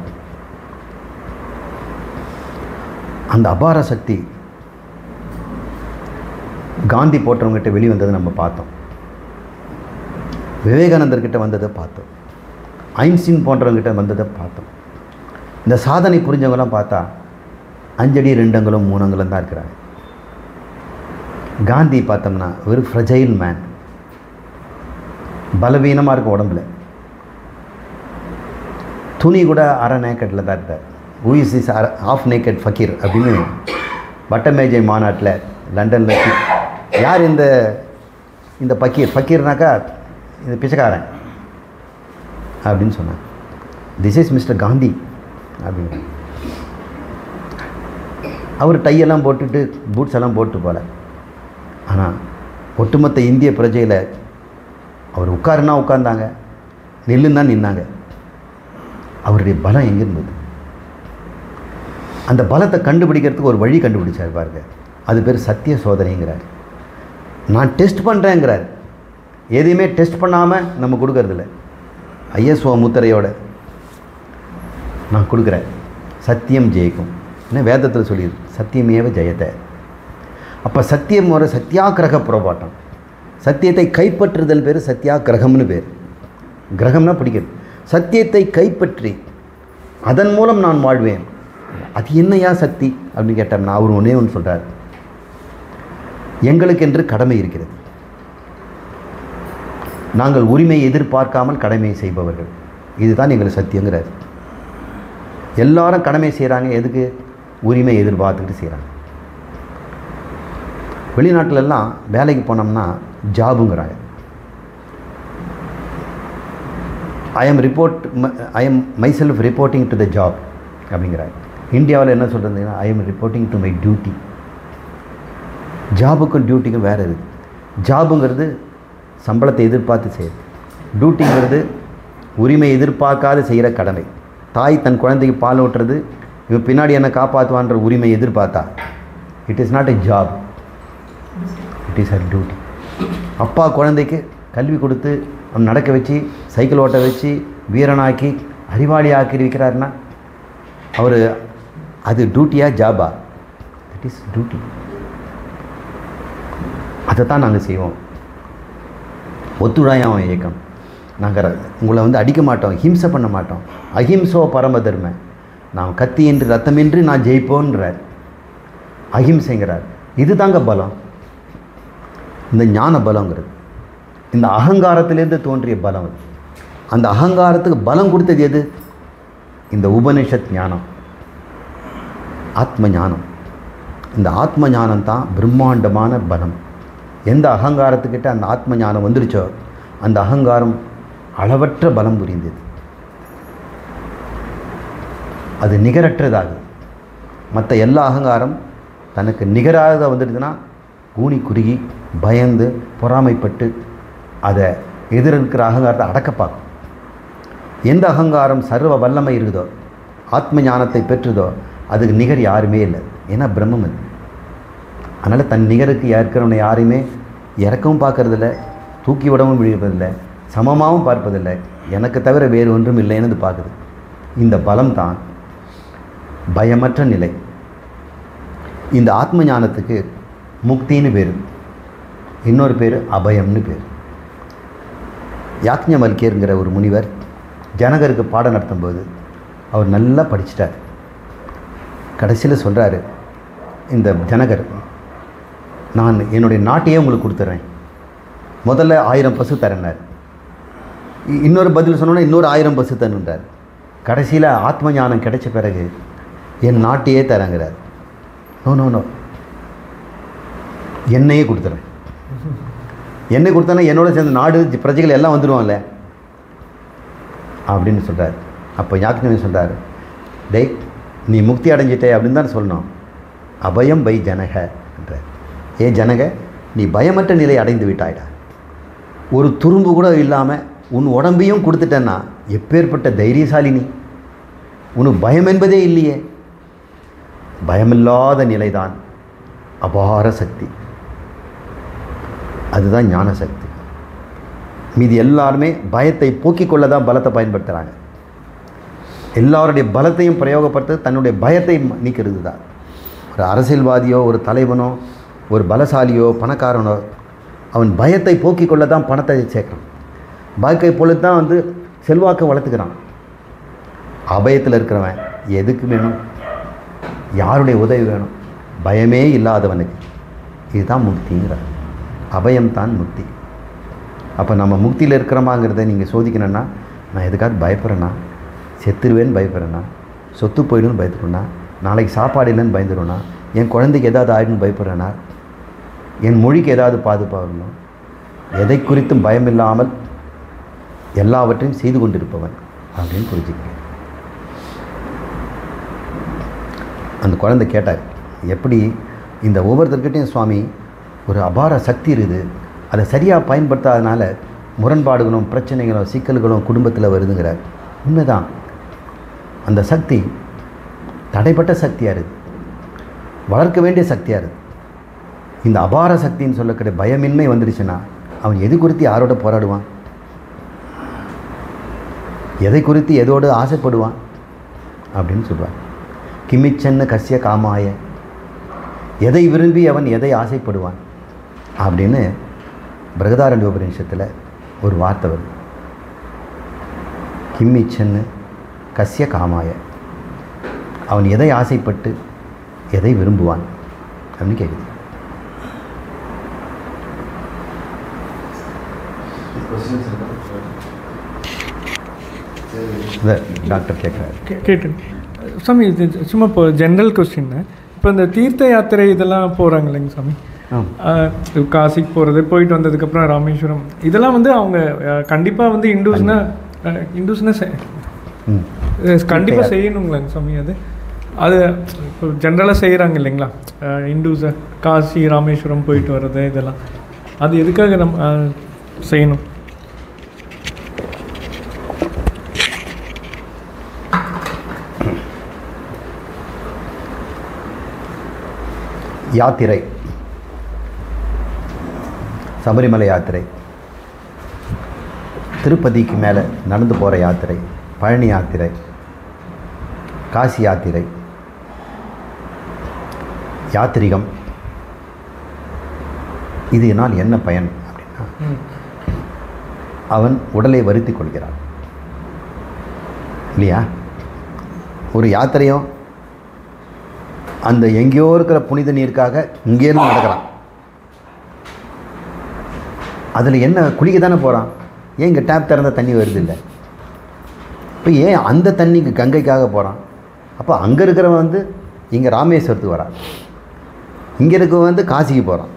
அந்த அபார சக்தி காந்தி போன்றவங்ககிட்ட வெளிவந்ததை நம்ம பார்த்தோம், விவேகானந்தர்கிட்ட வந்ததை பார்த்தோம், ஐன்ஸ்டீன் போன்றவங்ககிட்ட வந்ததை பார்த்தோம். இந்த சாதனை புரிஞ்சவங்களாம் பார்த்தா 5 அடி 2 அங்குலம் 3 அங்குலம் தான் இருக்கிறாங்க. காந்தி பார்த்தோம்னா ஒரு ஃப்ரெஜைல் மேன், பலவீனமாக இருக்கும் உடம்புல, துணி கூட அரை நேக்கட்டில் தான் இருக்கார். Who is half naked fakir அப்படின்னு வட்டமேஜை மாநாட்டில் லண்டனில் யார் இந்த ஃபக்கீர்னாக்கா இந்த பிச்சைக்காரன் அப்படின்னு சொன்னார். திஸ் இஸ் மிஸ்டர் காந்தி அப்படின்னு. அவர் டையெல்லாம் போட்டுட்டு பூட்ஸ் எல்லாம் போட்டு போல. ஆனால் ஒட்டுமொத்த இந்திய பிரஜையில் அவர் உட்காருன்னா உட்கார்ந்தாங்க, நில்லுன்னா நின்னாங்க. அவருடைய பலம் எங்கே இருந்தது? அந்த பலத்தை கண்டுபிடிக்கிறதுக்கு ஒரு வழி கண்டுபிடிச்சார் பாருங்க. அது பேர் சத்திய சோதனைங்கிறார். நான் டெஸ்ட் பண்ணுறேங்கிறார். எதையுமே டெஸ்ட் பண்ணாமல் நம்ம கொடுக்கறதில்ல. ஐஎஸ்ஓ முத்திரையோட நான் கொடுக்குறேன், சத்தியம் ஜெயிக்கும். ஏன்னா வேதத்தில் சொல்லிடுது சத்தியமேவ ஜெயத்தை. அப்போ சத்தியம் ஒரு சத்தியாகிரக போராட்டம். சத்தியத்தை கைப்பற்றுதல் பேர் சத்தியாகிரகம்னு பேர். கிரகம்னா பிடிக்கிறது. சத்தியத்தை கைப்பற்றி அதன் மூலம் நான் வாழ்வேன். அது என்னையா சக்தி அப்படின்னு கேட்டோம்னா அவர் ஒன்றே ஒன்று சொல்கிறார், எங்களுக்கென்று கடமை இருக்கிறது. நாங்கள் உரிமையை எதிர்பார்க்காமல் கடமையை செய்பவர்கள். இதுதான் எங்களுக்கு சத்தியங்கிறார். எல்லாரும் கடமை செய்கிறாங்க, எதுக்கு? உரிமை எதிர்பார்த்துக்கிட்டு செய்கிறாங்க. வெளிநாட்டிலெல்லாம் வேலைக்கு போனோம்னா ஜாபுங்கிறாங்க. I am myself reporting to the job அப்படிங்கிறாங்க. இந்தியாவில் என்ன சொல்கிறதுன்னா I am reporting to my duty. ஜாபுக்கும் டியூட்டிக்கும் வேறு இருக்குது. ஜாபுங்கிறது சம்பளத்தை எதிர்பார்த்து செய்யுது. டியூட்டிங்கிறது உரிமை எதிர்பார்க்காத செய்கிற கடமை. தாய் தன் குழந்தைக்கு பால் ஊட்டுறது, இவன் பின்னாடி என்ன காப்பாற்றுவான்ற உரிமை எதிர்பார்த்தா it is not a job, it is her duty. அப்பா குழந்தைக்கு கல்வி கொடுத்து அவன் நடக்க வச்சு சைக்கிள் ஓட்ட வச்சு வீரனாக்கி அறிவாளி ஆக்கி வைக்கிறாருன்னா அவர் அது டியூட்டியா ஜாபா? It is duty. அதை தான் நாங்கள் செய்வோம். ஒத்துழையாமை இயக்கம். நாங்கள் உங்களை அடிக்க மாட்டோம், ஹிம்சை பண்ண மாட்டோம். அஹிம்சோ பரம தர்ம. நான் கத்தியின்றி ரத்தமின்றி நான் ஜெயிப்போன்றார். அஹிம்சைங்கிறார். இது தாங்க பலம். இந்த ஞான பலங்கிறது இந்த அகங்காரத்திலேருந்து தோன்றிய பலம். அந்த அகங்காரத்துக்கு பலம் கொடுத்தது எது? இந்த உபனிஷத் ஞானம், ஆத்ம ஞானம். இந்த ஆத்ம ஞானம் தான் பிரம்மாண்டமான பலம். எந்த அகங்காரத்துக்கிட்ட அந்த ஆத்ம ஞானம் வந்துருச்சோ அந்த அகங்காரம் அளவற்ற பலம் புரிந்தது. அது நிகரற்றதாகுது. மற்ற எல்லா அகங்காரம் தனக்கு நிகராக வந்துடுதுன்னா கூனி குறுகி பயந்து பொறாமைப்பட்டு அதை எதிர்க்கிற அகங்காரத்தை அடக்க பார்க்கும். எந்த அகங்காரம் சர்வ வல்லமை இருக்குதோ, ஆத்ம ஞானத்தை பெற்றுதோ, அதுக்கு நிகர் யாருமே இல்லை. ஏன்னா பிரம்மம் அது. அதனால் தன் நிகருக்கு இருக்கிறவனை யாரையுமே இறக்கவும் பார்க்கறதில்ல, தூக்கி விடவும் விழுவதில்லை, சமமாகவும் பார்ப்பதில்லை. எனக்கு தவிர வேறு ஒன்றும் இல்லைன்னு பார்க்குது. இந்த பலம் தான் பயமற்ற நிலை. இந்த ஆத்ம ஞானத்துக்கு முக்தின்னு பேர், இன்னொரு பேர் அபயம்னு பேர். யாக்ஞவல்கியருங்கிற ஒரு முனிவர் ஜனகருக்கு பாடம் நடத்தும்போது அவர் நல்லா படிச்சிட்டார். கடைசியில் சொல்கிறாரு, இந்த ஜனகர், நான் என்னுடைய நாட்டையே உங்களுக்கு கொடுத்துட்றேன், முதல்ல 1000 பசு தரேன்னார். இன்னொரு பதில் சொன்னோன்னா இன்னொரு 1000 பசு தருன்றார். கடைசியில் ஆத்ம ஞானம் கிடைச்ச பிறகு என் நாட்டையே தரங்கிறார். நோ நோ நோ, என்னையே கொடுத்துட்றேன். என்னை கொடுத்தனா என்னோட சேர்ந்த நாடு பிரஜைகள் எல்லாம் வந்துடுவாங்கல்ல அப்படின்னு சொல்கிறார். அப்போ யாக்ஞவன் சொல்கிறார், டேய் நீ முக்தி அடைஞ்சிட்டே அப்படின்னு தான் சொல்லணும். அபயம் பை ஜனக என்றார். ஏ ஜனக, நீ பயமற்ற நிலை அடைந்து விட்டாயிடா. ஒரு துரும்பு கூட இல்லாமல் உன் உடம்பையும் கொடுத்துட்டேன்னா எப்பேற்பட்ட தைரியசாலி நீ. உனக்கு பயம் என்பதே இல்லையே. பயமில்லாத நிலைதான் அபார சக்தி. அதுதான் ஞான சக்தி. மீதி எல்லாருமே பயத்தை போக்கிக் கொள்ள தான் பலத்தை பயன்படுத்துகிறாங்க. எல்லாருடைய பலத்தையும் பிரயோகப்படுத்த தன்னுடைய பயத்தை நீக்கிறது தான். ஒரு அரசியல்வாதியோ ஒரு தலைவனோ ஒரு பலசாலியோ பணக்காரனோ அவன் பயத்தை போக்கிக் கொள்ள தான் பணத்தை சேர்க்குறான். பயத்தை பொழுது தான் செல்வாக்கை வளர்த்துக்கிறான். அபயத்தில் இருக்கிறவன் எதுக்கு வேணும், யாருடைய உதவி வேணும், பயமே இல்லாதவனுக்கு இதுதான் முக்திங்கிறார். அபயம்தான் முக்தி. அப்போ நம்ம முக்தியில் இருக்கிறோமாங்கிறத நீங்கள் சோதிக்கணுன்னா, நான் எதுக்காவது பயப்படுறேன்னா, செத்துருவேன்னு பயப்படுறேன்னா, சொத்து போயிடுன்னு பயப்படுறேன்னா, நாளைக்கு சாப்பாடு இல்லைன்னு பயந்துடுவேன்னா, என் குழந்தைக்கு ஏதாவது ஆயிடுன்னு பயப்படுறேன்னா, என் மொழிக்கு ஏதாவது பாதுகாக்கணும், எதை குறித்தும் பயமில்லாமல் எல்லாவற்றையும் செய்து கொண்டிருப்பவன் அப்படின்னு புரிஞ்சுக்க. அந்த குழந்தை கேட்டார், எப்படி இந்த ஒவ்வொருத்தர்கிட்டையும் சுவாமி ஒரு அபார சக்தி இருக்குது, அதை சரியாக பயன்படுத்தாதனால முரண்பாடுகளும் பிரச்சனைகளும் சிக்கல்களும் குடும்பத்தில் வருதுங்கிறார். உண்மைதான். அந்த சக்தி தடைப்பட்ட சக்தியாக இருக்குது, வளர்க்க வேண்டிய சக்தியாக இருக்குது. இந்த அபார சக்தின்னு சொல்லக்கூடிய பயமின்மை வந்துடுச்சுன்னா அவன் எது குறித்து யாரோட போராடுவான், எதை குறித்து எதோடு ஆசைப்படுவான்? அப்படின்னு சொல்லுவார். கிமிச்சன்னு கஸ்ய காமாய, எதை விரும்பி அவன் எதை ஆசைப்படுவான் அப்படின்னு பிரகதாரண்ய உபநிஷத்தில் ஒரு வார்த்தை வருது. கிம்மிச்சன்னு கஸ்ய காமாய, அவன் எதை ஆசைப்பட்டு எதை விரும்புவான் அப்படின்னு கேட்குது. டாக்டர் கேட்குறாரு. கேட்டு சாமி, இது சும்மா இப்போ ஜென்ரல் கொஸ்டின். இப்போ இந்த தீர்த்த யாத்திரை இதெல்லாம் போகிறாங்க இல்லைங்க சாமி, காசிக்கு போகிறது, போயிட்டு வந்ததுக்கப்புறம் ராமேஸ்வரம், இதெல்லாம் வந்து அவங்க கண்டிப்பாக வந்து இந்துஸ்னா கண்டிப்பாக செய்யணுங்களாங்க சாமி? அது இப்போ ஜென்ரலாக செய்கிறாங்க இல்லைங்களா இந்துஸை, காசி ராமேஸ்வரம் போயிட்டு வர்றது, இதெல்லாம் அது எதுக்காக நம்ம செய்யணும்? யாத்திரை, சபரிமலை யாத்திரை, திருப்பதிக்கு மேலே நடந்து போகிற யாத்திரை, பழனி யாத்திரை, காசி யாத்திரை, யாத்திரிகம், இதனால் என்ன பயன் அப்படின்னா, அவன் உடலை வருத்தி கொள்கிறான் இல்லையா? ஒரு யாத்திரையும் அந்த எங்கேயோ இருக்கிற புனித நீருக்காக இங்கேருந்து நடக்கிறான். அதில் என்ன, குளிக்க தானே போகிறான். ஏன் இங்கே டேப் திறந்த தண்ணி வருது இல்லை? இப்போ ஏன் அந்த தண்ணிக்கு கங்கைக்காக போகிறான்? அப்போ அங்கே இருக்கிறவன் வந்து இங்கே ராமேஸ்வரத்துக்கு வரான், இங்கே இருக்கவன் வந்து காசிக்கு போகிறான்.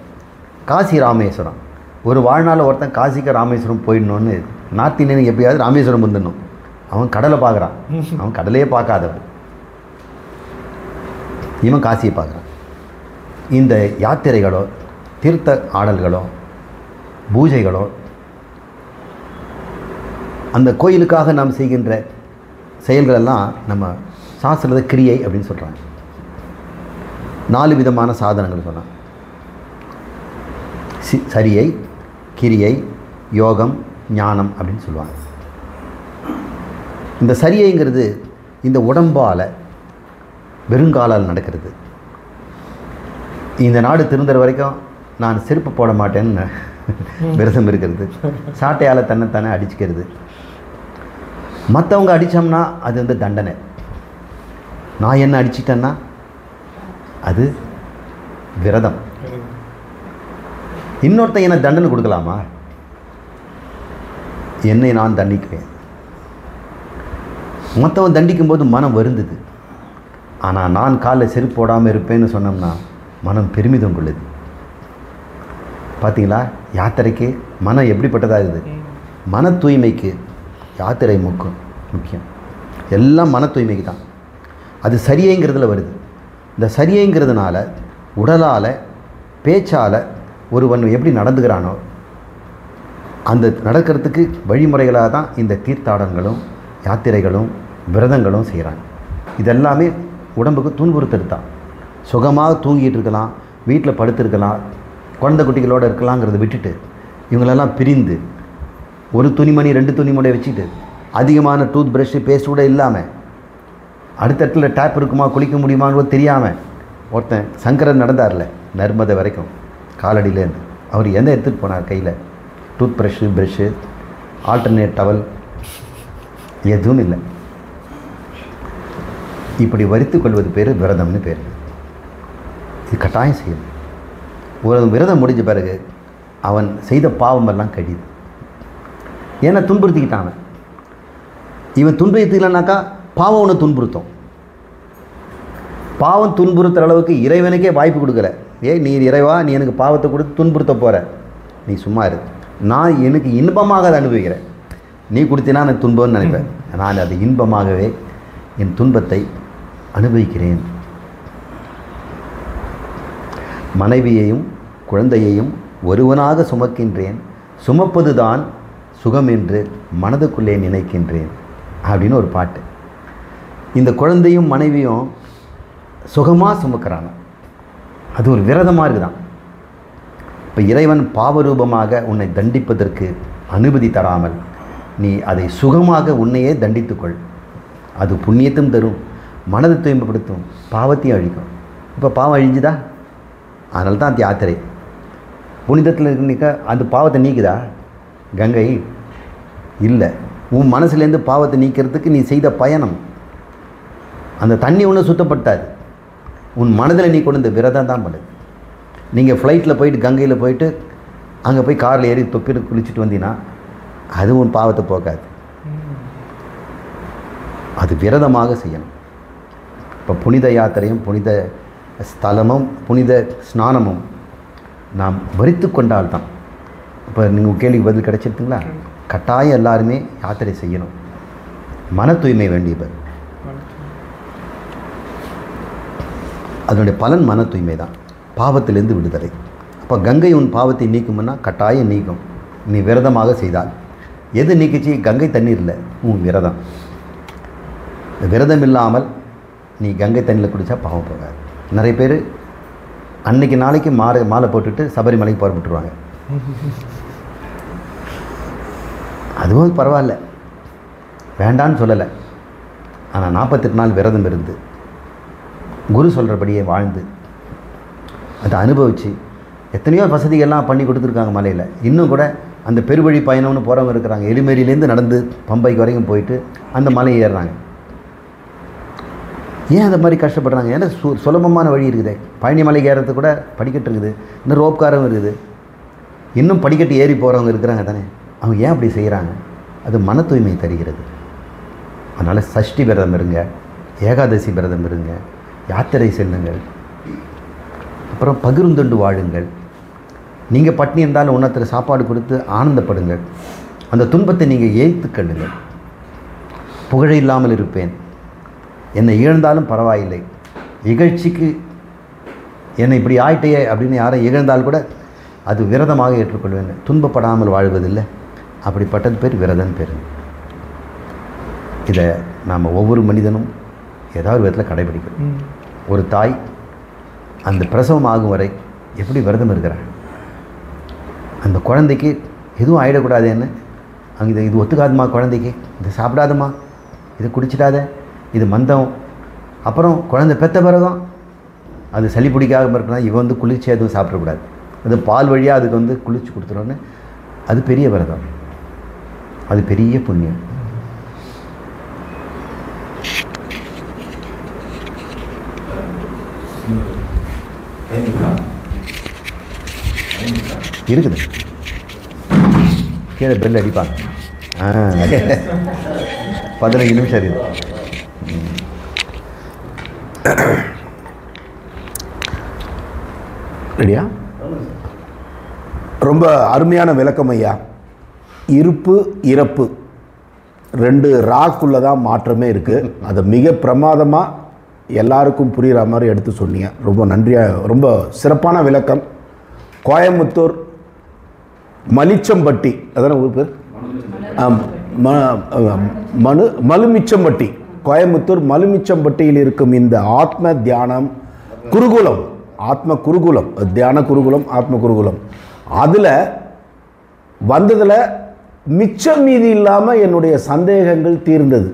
காசி ராமேஸ்வரம், ஒரு வாழ்நாள் ஒருத்தன் காசிக்கு ராமேஸ்வரம் போயிடணுன்னு நார்த் இந்தியனுக்கு எப்படியாவது ராமேஸ்வரம் வந்துடணும். அவன் கடலை பார்க்குறான், அவன் கடலையே பார்க்காதவன், இவன் காசியை பார்க்குறான். இந்த யாத்திரைகளோ தீர்த்த ஆடல்களோ பூஜைகளோ அந்த கோயிலுக்காக நாம் செய்கின்ற செயல்களெல்லாம் நம்ம சாஸ்திரத்தை கிரியை அப்படின்னு சொல்கிறாங்க. 4 விதமான சாதனங்கள் சொன்னான். சரியை, கிரியை, யோகம், ஞானம் அப்படின்னு சொல்லுவாங்க. இந்த சரியைங்கிறது இந்த உடம்பால் வெறுங்காலால் நடக்கிறது. இந்த நாடு திருந்துற வரைக்கும் நான் செருப்பு போட மாட்டேன்னு விரதம் இருக்கிறது, சாட்டையால் தன்னைத்தானே அடிச்சுக்கிறது, மற்றவங்க அடித்தோம்னா அது வந்து தண்டனை, நான் என்ன அடிச்சிட்டேன்னா அது விரதம். இன்னொருத்தன் என்ன தண்டனை கொடுக்கலாமா? என்னை நான் தண்டிக்கிறேன். மற்றவன் தண்டிக்கும் போது மனம் வருந்தது. ஆனால் நான் காலில் செருப்பு போடாமல் இருப்பேன்னு சொன்னோம்னா மனம் பெருமிதம் கொள்ளுது. பார்த்தீங்களா, யாத்திரைக்கு மனம் எப்படிப்பட்டதாக இருக்குது. மன தூய்மைக்கு யாத்திரை முக்கியம். எல்லாம் மன தூய்மைக்கு தான். அது சரியைங்கிறதுல வருது. இந்த சரியைங்கிறதுனால உடலால் பேச்சால் ஒருவன் எப்படி நடந்துக்கிறானோ அந்த நடக்கிறதுக்கு வழிமுறைகளாக தான் இந்த தீர்த்தாடங்களும் யாத்திரைகளும் விரதங்களும் செய்கிறாங்க. இதெல்லாமே உடம்புக்கு துன்புறுத்தல் தான். சுகமாக தூங்கிட்டு இருக்கலாம், வீட்டில் படுத்திருக்கலாம், குழந்தை குட்டிகளோடு இருக்கலாங்கிறத விட்டுட்டு இவங்களெல்லாம் பிரிந்து ஒரு துணிமணி 2 துணிமணியை வச்சுட்டு அதிகமான டூத் ப்ரஷ்ஷு பேஸ்ட் கூட இல்லாமல் அடுத்த இடத்துல டேப் இருக்குமா குளிக்க முடியுமான்னு தெரியாமல் ஒருத்தன் சங்கரன் நடந்தார்ல நர்மதை வரைக்கும் காலடியிலேருந்து, அவர் எந்த எடுத்துகிட்டு போனார் கையில்? டூத் ப்ரஷ்ஷு ஆல்டர்னேட் டவல் எதுவும் இல்லை. இப்படி வரித்து கொள்வது பேர் விரதம்னு பேர். இது கட்டாயம் செய்யணும். ஒரு விரதம் முடிஞ்ச பிறகு அவன் செய்த பாவமெல்லாம் கழியுது. ஏன்னா துன்புறுத்திக்கிட்டான். இவன் துன்புறுத்திக்கலனாக்கா பாவம் ஒன்று துன்புறுத்தும். பாவம் துன்புறுத்துகிற அளவுக்கு இறைவனுக்கே வாய்ப்பு கொடுக்கல. நீ இறைவா, நீ எனக்கு பாவத்தை கொடுத்து துன்புறுத்த போகிற, நீ சும்மா இரு, நான் எனக்கு இன்பமாக அதை அனுபவிக்கிறேன். நீ கொடுத்தினா எனக்கு துன்பம்னு நினைப்பேன், நான் அது இன்பமாகவே என் துன்பத்தை அனுபவிக்கிறேன். மனைவியையும் குழந்தையையும் ஒருவனாக சுமக்கின்றேன், சுமப்பது தான் சுகம் என்று மனதுக்குள்ளே நினைக்கின்றேன் அப்படின்னு ஒரு பாட்டு. இந்த குழந்தையும் மனைவியும் சுகமாக சுமக்கிறாங்க. அது ஒரு விரதமாக இருக்குதான். இப்போ இறைவன் பாவரூபமாக உன்னை தண்டிப்பதற்கு அனுமதி தராமல் நீ அதை சுகமாக உன்னையே தண்டித்துக்கொள். அது புண்ணியத்தும் தரும், மனதை தூய்மைப்படுத்தும், பாவத்தையும் அழிக்கும். இப்போ பாவம் அழிஞ்சுதா? அதனால தான் அந்த யாத்திரை. புனிதத்தில் இருக்க அந்த பாவத்தை நீக்குதா கங்கை? இல்லை. உன் மனசுலேருந்து பாவத்தை நீக்கிறதுக்கு நீ செய்த பயணம். அந்த தண்ணி ஒன்றும் சுத்தப்படுத்தாது, உன் மனதில் நீ கொண்டு விரதம் தான் பண்ணுது. நீங்கள் ஃப்ளைட்டில் போயிட்டு கங்கையில் போயிட்டு அங்கே போய் காரில் ஏறி தொப்பிட்டு குளிச்சுட்டு வந்தீங்கன்னா அது உன் பாவத்தை போக்காது. அது விரதமாக செய்யணும். இப்போ புனித யாத்திரையும் புனித ஸ்தலமும் புனித ஸ்நானமும் நாம் வரித்து கொண்டால்தான். இப்போ நீங்கள் கேள்விக்கு பதில் கிடைச்சிருக்குங்களா? கட்டாயம் எல்லாருமே யாத்திரை செய்யணும். மன தூய்மை வேண்டியவர். அதனுடைய பலன் மன தூய்மை தான், பாவத்திலிருந்து விடுதலை. அப்போ கங்கை உன் பாவத்தை நீக்கும்னா கட்டாயம் நீக்கும், நீ விரதமாக செய்தால். எது நீக்கிச்சு? கங்கை தண்ணீர் இல்லை, உன் விரதம். விரதம் இல்லாமல் நீ கங்கை தண்ணியில் குடித்தா பாவம் போகாது. நிறைய பேர் அன்னைக்கு நாளைக்கு மாலை போட்டுட்டு சபரிமலைக்கு புறப்பட்டுருவாங்க. அதுவும் பரவாயில்ல, வேண்டான்னு சொல்லலை. ஆனால் 48 நாள் விரதம் இருந்து குரு சொல்கிறபடியே வாழ்ந்து அதை அனுபவித்து எத்தனையோ வசதிகள்லாம் பண்ணி கொடுத்துருக்காங்க மலையில். இன்னும் கூட அந்த பெருவழி பயணம்னு போகிறவங்க இருக்கிறாங்க. எலிமேரியிலேருந்து நடந்து பம்பைக்கு வரைக்கும் போயிட்டு அந்த மலையை ஏறுறாங்க. ஏன் அந்த மாதிரி கஷ்டப்படுறாங்க? ஏன்னா சுலபமான வழி இருக்குது. பழனி மலைக்கு ஏறதுக்கு கூட படிக்கட்டு இருக்குது, இன்னும் ரோப்காரம் இருக்குது, இன்னும் படிக்கட்டு ஏறி போகிறவங்க இருக்கிறாங்க தானே. அவங்க ஏன் அப்படி செய்கிறாங்க? அது மன தூய்மை தருகிறது. அதனால் சஷ்டி விரதம் இருங்க, ஏகாதசி விரதம் இருங்க, யாத்திரை செல்லுங்கள், அப்புறம் பகிர்ந்துண்டு வாழுங்கள். நீங்கள் பட்னி இருந்தாலும் உன்னத்தில் சாப்பாடு கொடுத்து ஆனந்தப்படுங்கள். அந்த துன்பத்தை நீங்கள் ஏற்றுக்கொள்ளுங்கள். புகழ இல்லாமல் இருப்பேன், என்னை இழந்தாலும் பரவாயில்லை, இகழ்ச்சிக்கு என்னை இப்படி ஆயிட்டையே அப்படின்னு யாரை இகழ்ந்தால் கூட அது விரதமாக ஏற்றுக்கொள்வேன். துன்பப்படாமல் வாழ்வதில்லை, அப்படிப்பட்டது பேர் விரதம் பேர். இதை நாம் ஒவ்வொரு மனிதனும் ஏதாவது விதத்தில் கடைபிடிக்கணும். ஒரு தாய் அந்த பிரசவம் ஆகும் வரை எப்படி விரதம் இருக்கிறார்? அந்த குழந்தைக்கு எதுவும் ஆகிடக்கூடாதுன்னு அங்கே இது ஒத்துக்காதுமா, குழந்தைக்கு இது சாப்பிடாதம்மா, இது குடிச்சிடாத, இது மந்தம். அப்புறம் குழந்தை பெற்ற பிறகும் அது சளி பிடிக்காம இருக்கணும், இவன் வந்து குளிர்ச்சி எதுவும் சாப்பிடக்கூடாது, அது பால் வழியாக அதுக்கு வந்து குளிர்ச்சி கொடுத்துருவோன்னு. அது பெரிய விரதம், அது பெரிய புண்ணியம். இருக்குது கீழே பெல் அடிப்பாங்க. 15 நிமிஷம் இருக்குது. ரெடியா? ரொம்ப அருமையான விளக்கம் ஐயா. இருப்பு இறப்பு 2 ராக்குள்ளே தான் மாற்றமே இருக்குது. அதை மிக பிரமாதமாக எல்லாருக்கும் புரிகிற மாதிரி எடுத்து சொன்னீங்க. ரொம்ப நன்றியாக, ரொம்ப சிறப்பான விளக்கம். கோயம்புத்தூர் மலிச்சம்பட்டி, அதான ஊர் பேர்? மலுமிச்சம்பட்டி, கோயம்புத்தூர் மலுமிச்சம்பட்டியில் இருக்கும் இந்த ஆத்ம தியானம் குருகுலம், ஆத்ம குருகுலம், தியான குருகுலம், ஆத்ம குருகுலம், அதில் வந்ததில் மிச்சம் மீதி இல்லாமல் என்னுடைய சந்தேகங்கள் தீர்ந்தது.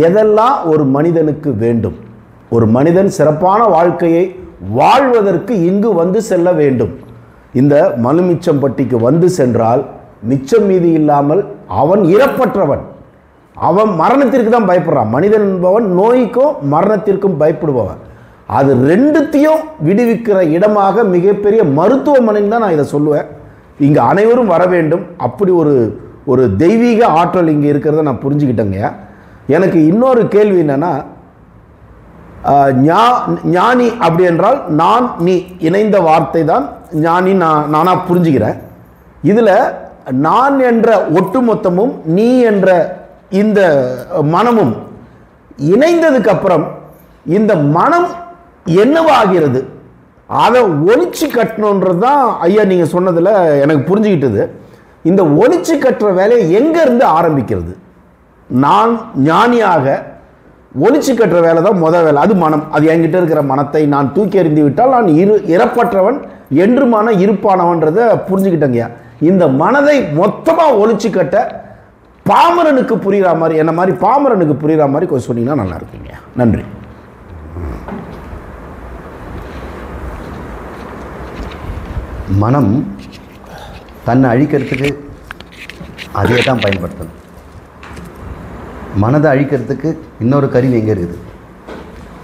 எதெல்லாம் ஒரு மனிதனுக்கு வேண்டும்? ஒரு மனிதன் சிறப்பான வாழ்க்கையை வாழ்வதற்கு இங்கு வந்து செல்ல வேண்டும். இந்த மலுமிச்சம்பட்டிக்கு வந்து சென்றால் மிச்சம் மீதி இல்லாமல் அவன் இறப்பற்றவன், அவன் மரணத்திற்கு தான் பயப்படுறான். மனிதன் என்பவன் நோய்க்கும் மரணத்திற்கும் பயப்படுபவன். அது 2த்தையும் விடுவிக்கிற இடமாக மிகப்பெரிய மருத்துவமனைன்னு தான் நான் இதை சொல்லுவேன். இங்கே அனைவரும் வர வேண்டும். அப்படி ஒரு தெய்வீக ஆற்றல் இங்கே இருக்கிறத நான் புரிஞ்சுக்கிட்டேங்க. எனக்கு இன்னொரு கேள்வி என்னென்னா, ஞானி அப்படி என்றால் நான் நீ இணைந்த வார்த்தை தான் ஞானி நானாக புரிஞ்சுக்கிறேன். இதில் நான் என்ற ஒட்டுமொத்தமும் நீ என்ற இந்த மனமும் இணைந்ததுக்கு அப்புறம் இந்த மனம் என்னவாகிறது? அதை ஒழிச்சு கட்டணுன்றது தான் ஐயா நீங்கள் சொன்னதில் எனக்கு புரிஞ்சுக்கிட்டது. இந்த ஒழிச்சு கட்டுற வேலையை எங்கேருந்து ஆரம்பிக்கிறது? நான் ஞானியாக ஒழிச்சு கட்டுற வேலை தான் முதல் வேலை. அது மனம். அது என்கிட்ட இருக்கிற மனத்தை நான் தூக்கி எறிந்து விட்டால் நான் இறப்பற்றவன் என்றுமான இருப்பானவன்றதை புரிஞ்சுக்கிட்டேங்கய்யா. இந்த மனதை மொத்தமாக ஒழிச்சு கட்ட பாமரனுக்கு புரிகிற மாதிரி, என்ன மாதிரி பாமரனுக்கு புரிகிற மாதிரி கொஞ்சம் சொன்னீங்கன்னா நல்லா இருக்குங்க. நன்றி. மனம் தன்னை அழிக்கிறதுக்கு அதே தான் பயன்படுத்தணும். மனதை அழிக்கிறதுக்கு இன்னொரு கருவி எங்கே இருக்குது?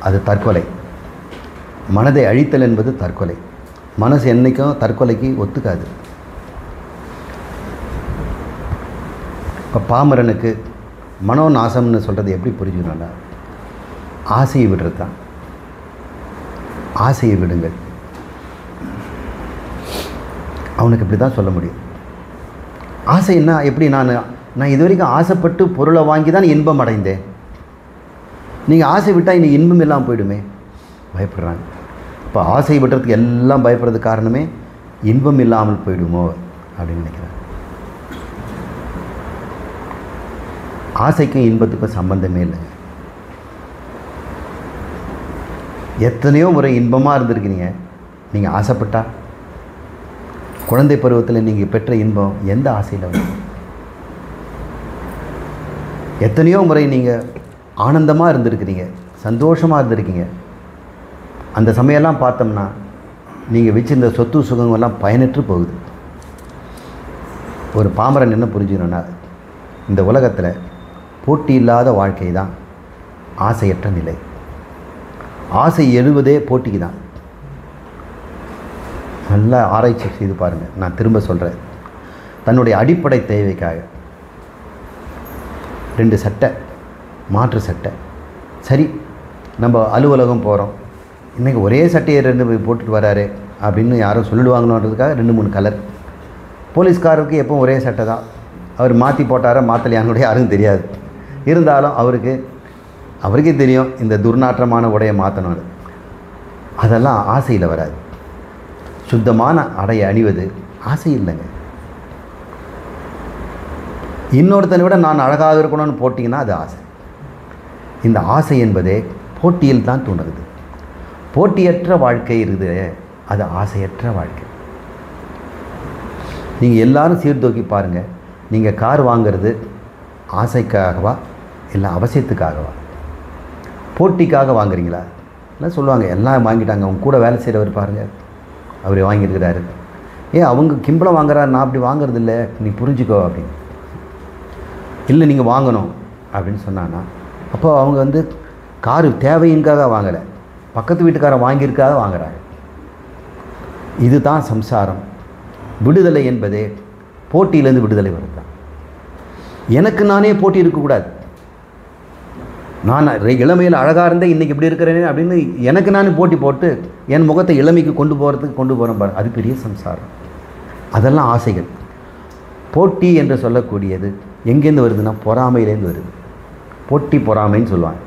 அது தற்கொலை. மனதை அழித்தல் என்பது தற்கொலை. மனசு என்றைக்கும் தற்கொலைக்கு ஒத்துக்காது. இப்போ பாமரனுக்கு மனோநாசம்னு சொல்கிறது எப்படி புரிஞ்சுக்கணும்னா, ஆசையை விடுறது தான். ஆசையை விடுங்கள். அவனுக்கு இப்படி தான் சொல்ல முடியும். ஆசைன்னா எப்படி? நான் இது வரைக்கும் ஆசைப்பட்டு பொருளை வாங்கி தான் இன்பம் அடைந்தேன். நீங்கள் ஆசை விட்டால் இன்னும் இன்பம் இல்லாமல் போயிடுமே, பயப்படுறாங்க. இப்போ ஆசை விடுறதுக்கு எல்லாம் பயப்படுறதுக்கு காரணமே இன்பம் இல்லாமல் போயிடுமோ அப்படின்னு நினைக்கிறேன். ஆசைக்கும் இன்பத்துக்கும் சம்பந்தமே இல்லை. எத்தனையோ முறை இன்பமாக இருந்திருக்கிறீங்க. நீங்கள் ஆசைப்பட்டா குழந்தை பருவத்தில் நீங்கள் பெற்ற இன்பம் எந்த ஆசையில் வரும்? எத்தனையோ முறை நீங்கள் ஆனந்தமாக இருந்திருக்கிறீங்க, சந்தோஷமாக இருந்திருக்கீங்க. அந்த சமயம்லாம் பார்த்தோம்னா நீங்கள் வச்சிருந்த சொத்து சுகங்கள்லாம் பயனற்று போகுது. ஒரு பாமரன் என்ன புரிஞ்சுக்கணுன்னா, இந்த உலகத்தில் போட்டி இல்லாத வாழ்க்கை தான் ஆசையற்ற நிலை. ஆசை எழுவதே போட்டிக்கு தான். நல்லா ஆராய்ச்சி செய்து பாருங்கள். நான் திரும்ப சொல்கிறேன். தன்னுடைய அடிப்படை தேவைக்காக 2 சட்டை, மாற்று சட்டை. சரி, நம்ம அலுவலகம் போகிறோம், இன்றைக்கி ஒரே சட்டையை 2 போட்டுட்டு வராரு அப்படின்னு யாரும் சொல்லிடுவாங்களோன்றதுக்காக 2-3 கலர். போலீஸ்காரருக்கு எப்பவும் ஒரே சட்டை தான். அவர் மாற்றி போட்டாரா மாற்றலையானுடைய யாருக்கும் தெரியாது. இருந்தாலும் அவருக்கே தெரியும் இந்த துர்நாற்றமான உடையை மாற்றணும். அதெல்லாம் ஆசையில் வராது. சுத்தமான அடையை அணிவது ஆசை இல்லைங்க. இன்னொருத்தனை விட நான் அழகாக இருக்கணும்னு போட்டிங்கன்னா அது ஆசை. இந்த ஆசை என்பதே போட்டியில் தான் தோன்றுறது. போட்டியற்ற வாழ்க்கை இருக்குது, அது ஆசையற்ற வாழ்க்கை. நீங்கள் எல்லாரும் சீர்தூக்கி பாருங்கள். நீங்கள் கார் வாங்கிறது ஆசைக்காகவா இல்லை அவசியத்துக்காகவா? போட்டிக்காக வாங்குறீங்களா? இல்லை சொல்லுவாங்க எல்லாம் வாங்கிட்டாங்க, அவங்க கூட வேலை செய்கிறவர் பாருங்கள், அவர் வாங்கியிருக்கிறாரு. அவங்க கிம்பளம் வாங்குறாரு, நான் அப்படி வாங்குறது இல்லை, நீ புரிஞ்சுக்கோ அப்படின்னு. இல்லை நீங்கள் வாங்கணும் அப்படின்னு சொன்னான்னா, அப்போ அவங்க காரு தேவையின்காக வாங்கலை, பக்கத்து வீட்டுக்காரன் வாங்கியிருக்காக வாங்குறாங்க. இதுதான் சம்சாரம். விடுதலை என்பதே போட்டியிலேருந்து விடுதலை வருது தான். எனக்கு நானே போட்டி இருக்கக்கூடாது. நான் இளமையில் அழகாக இருந்தேன், இன்றைக்கி இப்படி இருக்கிறேனே அப்படின்னு எனக்கு நானே போட்டி போட்டு என் முகத்தை இளமைக்கு கொண்டு போகிறேன் பாரு, அது பெரிய சம்சாரம். அதெல்லாம் ஆசைகள். போட்டி என்று சொல்லக்கூடியது எங்கேருந்து வருதுன்னா பொறாமையிலேருந்து வருது. போட்டி பொறாமைன்னு சொல்லுவாங்க.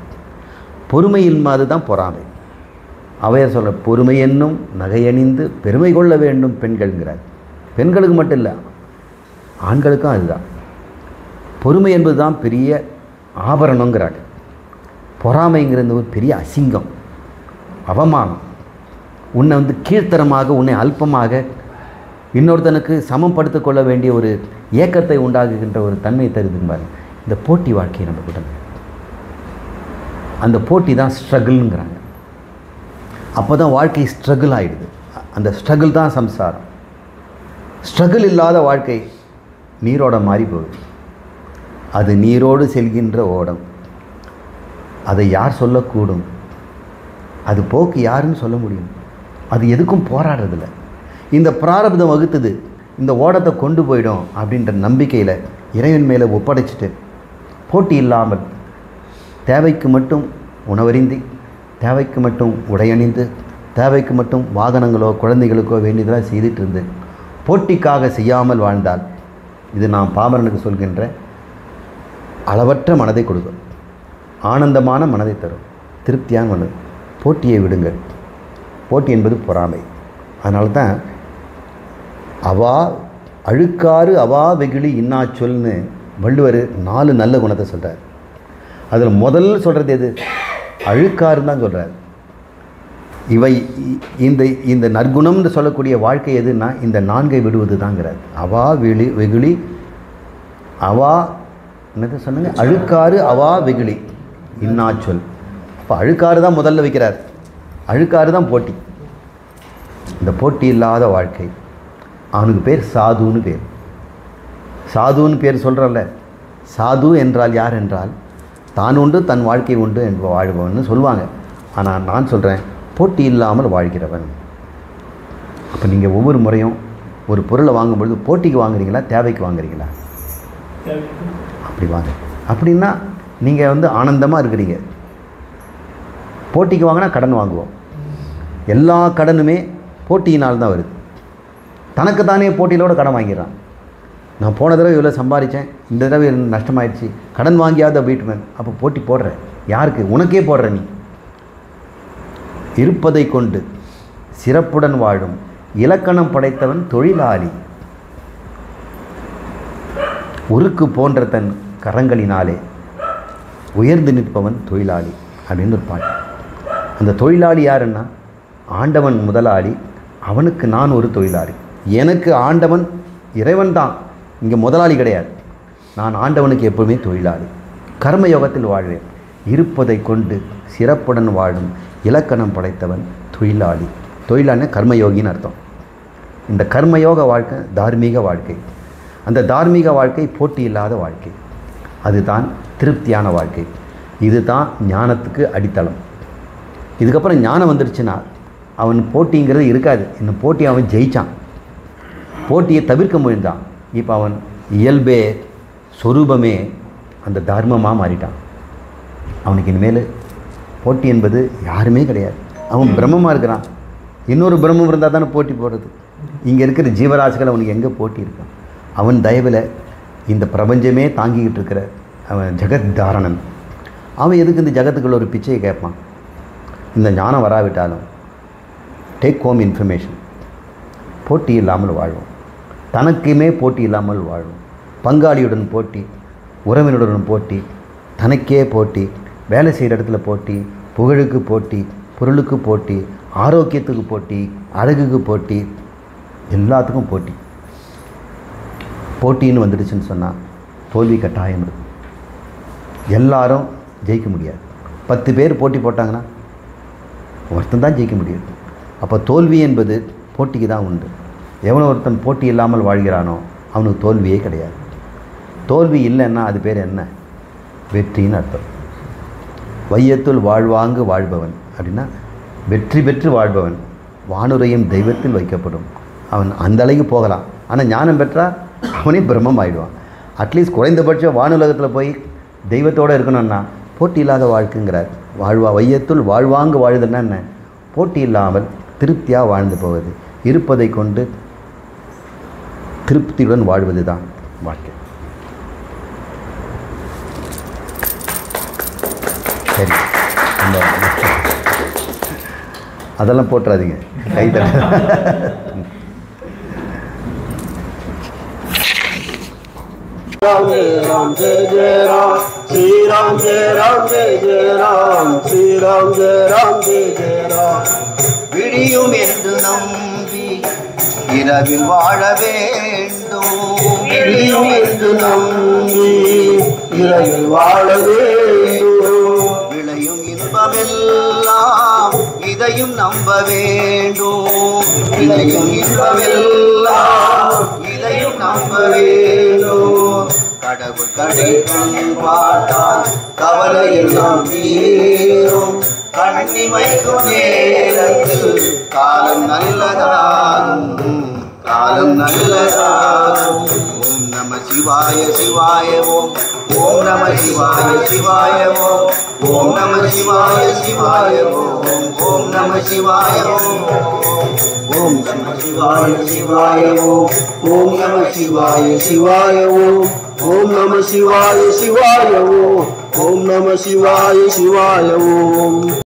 பொறுமையின் மாதிரி தான் பொறாமை. அவைய சொல்ல பொறுமை என்னும் நகையணிந்து பெருமை கொள்ள வேண்டும் பெண்கள்ங்கிறார். பெண்களுக்கு மட்டும் இல்லை, ஆண்களுக்கும் அதுதான். பொறுமை என்பது தான் பெரிய ஆபரணங்கிறாங்க. பொறாமைங்கிறது ஒரு பெரிய அசிங்கம், அவமானம். உன்னை கீழ்த்தரமாக, உன்னை அல்பமாக, இன்னொருத்தனுக்கு சமப்படுத்திக் கொள்ள வேண்டிய ஒரு ஏக்கத்தை உண்டாகுகின்ற ஒரு தன்மை தருதுன்னு பாருங்க. இந்த போட்டி வாழ்க்கையை நம்ம கிட்ட, அந்த போட்டி தான் ஸ்ட்ரகிள்ங்கிறாங்க. அப்போ தான் வாழ்க்கை ஸ்ட்ரகிள் ஆகிடுது. அந்த ஸ்ட்ரகிள் தான் சம்சாரம். ஸ்ட்ரகிள் இல்லாத வாழ்க்கை நீரோட மாறி போகுது. அது நீரோடு செல்கின்ற ஓடம். அதை யார் சொல்லக்கூடும்? அது போக்கு யாருன்னு சொல்ல முடியும்? அது எதுக்கும் போராடுறதில்ல. இந்த பிராரப்தம் வகுத்துது, இந்த ஓடத்தை கொண்டு போயிடும் அப்படின்ற நம்பிக்கையில் இறைவன் மேலே ஒப்படைச்சிட்டு போட்டி இல்லாமல் தேவைக்கு மட்டும் உணவருந்தி, தேவைக்கு மட்டும் உடையணிந்து, தேவைக்கு மட்டும் வாகனங்களோ குழந்தைகளுக்கோ வேண்டியதெல்லாம் செய்துட்டு இருந்து போட்டிக்காக செய்யாமல் வாழ்ந்தால், இது நான் பாமரனுக்கு சொல்கின்ற அளவற்ற மனதை கொடுக்கும், ஆனந்தமான மனதை தரும், திருப்தியான மனது. போட்டியை விடுங்கள். போட்டி என்பது பொறாமை. அதனால தான் அவா அழுக்காறு அவா வெகுளி இன்னா சொல்னு வள்ளுவர் 4 நல்ல குணத்தை சொல்கிறார். அதில் முதல் சொல்கிறது எது? அழுக்காருன்னு தான் சொல்கிறார். இவை இந்த நற்குணம்னு சொல்லக்கூடிய வாழ்க்கை எதுன்னா இந்த 4ஐ விடுவது தாங்கிறார். அவா வெகுளி, அவா என்னது சொன்னீங்க? அழுக்காறு அவா வெகுளி இன்னா சொல். அப்போ அழுக்காறு தான் முதல்ல வைக்கிறார். அழுக்காறு தான் போட்டி. இந்த போட்டி இல்லாத வாழ்க்கை, அவனுக்கு பேர் சாதுன்னு பேர். சாதுன்னு பேர் சொல்கிறல்ல, சாது என்றால் யார் என்றால் தான் உண்டு தன் வாழ்க்கை உண்டு என்று வாழ்பவன்னு சொல்லுவாங்க. ஆனால் நான் சொல்கிறேன், போட்டி இல்லாமல் வாழ்கிறவன். அப்போ நீங்கள் ஒவ்வொரு முறையும் ஒரு பொருளை வாங்கும்பொழுது போட்டிக்கு வாங்குறீங்களா, தேவைக்கு வாங்குறீங்களா? அப்படி வாங்க. அப்படின்னா நீங்கள் வந்து ஆனந்தமாக இருக்கிறீங்க. போட்டிக்கு வாங்கினா கடன் வாங்குவோம். எல்லா கடனுமே போட்டியினால் தான் வருது. தனக்கு தானே போட்டியிலோட கடன் வாங்கிடுறான். நான் போன தடவை இவ்வளோ சம்பாதிச்சேன், இந்த தடவை நஷ்டமாயிடுச்சு, கடன் வாங்கியாத வீட்டுமேன். அப்போ போட்டி போடுற யாருக்கு? உனக்கே போடுற. நீ இருப்பதை கொண்டு சிறப்புடன் வாழும் இலக்கணம் படைத்தவன் தொழிலாளி. உருக்கு போன்ற தன் கரங்களினாலே உயர்ந்து நிற்பவன் தொழிலாளி அப்படின்னு ஒரு பாட்டு. அந்த தொழிலாளி யாருன்னா ஆண்டவன் முதலாளி, அவனுக்கு நான் ஒரு தொழிலாளி. எனக்கு ஆண்டவன் இறைவன் தான், இங்கே முதலாளி கிடையாது. நான் ஆண்டவனுக்கு எப்பவுமே தொழிலாளி. கர்மயோகத்தில் வாழ்வேன். இருப்பதை கொண்டு சிறப்புடன் வாழும் இலக்கணம் படைத்தவன் தொழிலாளி. தொழிலாளினா கர்மயோகின்னு அர்த்தம். இந்த கர்மயோக வாழ்க்கை தார்மீக வாழ்க்கை. அந்த தார்மீக வாழ்க்கை போட்டி இல்லாத வாழ்க்கை. அதுதான் திருப்தியான வாழ்க்கை. இதுதான் ஞானத்துக்கு அடித்தளம். இதுக்கப்புறம் ஞானம் வந்துடுச்சுன்னா அவன் போட்டிங்கிறது இருக்காது. இன்னும் போட்டி அவன் ஜெயித்தான், போட்டியை தவிர்க்க முடிந்தான். இப்போ அவன் இயல்பே சொரூபமே அந்த தர்மமாக மாறிட்டான். அவனுக்கு இனிமேல் போட்டி என்பது யாருமே கிடையாது. அவன் பிரம்மமாக இருக்கிறான். இன்னொரு பிரம்மம் இருந்தால் தானே போட்டி போடுறது. இங்கே இருக்கிற ஜீவராசிகள் அவனுக்கு எங்கே போட்டி இருக்கான்? அவன் தயவில் இந்த பிரபஞ்சமே தாங்கிக்கிட்டு இருக்கிற அவன் ஜெகத் தாரணன். அவன் எதுக்கு இந்த ஜகத்துக்குள்ள ஒரு பிச்சையை கேட்பான்? இந்த ஞானம் வராவிட்டாலும் டேக் ஹோம் இன்ஃபர்மேஷன். போட்டி இல்லாமல் வாழ்வோம். தனக்குமே போட்டி இல்லாமல் வாழ்வோம். பங்காளியுடன் போட்டி, உறவினருடன் போட்டி, தனக்கே போட்டி, வேலை செய்கிற இடத்துல போட்டி, புகழுக்கு போட்டி, பொருளுக்கு போட்டி, ஆரோக்கியத்துக்கு போட்டி, அழகுக்கு போட்டி, எல்லாத்துக்கும் போட்டி. போட்டின்னு வந்துடுச்சுன்னு சொன்னால் தோல்வி கட்டாயம் இருக்கும். எல்லாரும் ஜெயிக்க முடியாது. 10 பேர் போட்டி போட்டாங்கன்னா ஒருத்தன் தான் ஜெயிக்க முடியாது. அப்போ தோல்வி என்பது போட்டிக்கு தான் உண்டு. எவனோ ஒருத்தன் போட்டி இல்லாமல் வாழ்கிறானோ அவனுக்கு தோல்வியே கிடையாது. தோல்வி இல்லைன்னா அது பேர் என்ன? வெற்றின்னு அர்த்தம். வையத்துள் வாழ்வாங்கு வாழ்பவன் அப்படின்னா வெற்றி பெற்று வாழ்பவன். வானுரையும் தெய்வத்தில் வைக்கப்படும். அவன் அந்த அளவுக்கு போகலாம். ஆனால் ஞானம் பெற்றால் அவனே பிரம்மம் ஆகிடுவான். அட்லீஸ்ட் குறைந்தபட்சம் வானுலகத்தில் போய் தெய்வத்தோடு இருக்கணும்னா போட்டி இல்லாத வாழ்க்கைங்கிறார். வையத்துள் வாழ்வாங்கு வாழுதுன்னா என்ன? போட்டி இல்லாமல் திருப்தியாக வாழ்ந்து போவது. இருப்பதை கொண்டு திருப்தியுடன் வாழ்வது தான் வாழ்க்கை. சரி, அதெல்லாம் போட்டுறாதீங்க, கை தட்ட. राम राम जय जय राम, श्री राम जय राम जय जय राम, श्री राम जय जय राम. விடியும் என்று நம்பி இரவில் வாழ வேண்டும். விடியும் என்று நம்பி இரவில் வாழ வேண்டும். விளையும் இன்பமெல்லாம் இதையும் நம்ப வேண்டும். விளையும் இன்பமெல்லாம் இதையும் நம்ப வேண்டும். கடவுள் கடைக்குள் பார்த்தால் கவலை எல்லாம் தீரும். கண்ணிமைக்கும் நேரத்தில் காலம் நல்லதாகும், காலம் நல்லதாகும். ஓம் நம சிவாய சிவாய ஓம், ஓம் நம சிவாய சிவாய ஓம், ஓம் நம சிவாய சிவாய ஓம், ஓம் நம சிவாய ஓம், ஓம் நம சிவாய சிவாய ஓம், ஓம் நம சிவாய சிவாய ஓம், ஓம் நம சிவாய சிவாய ஓம், ஓம் நம சிவாய சிவாய ஓம்.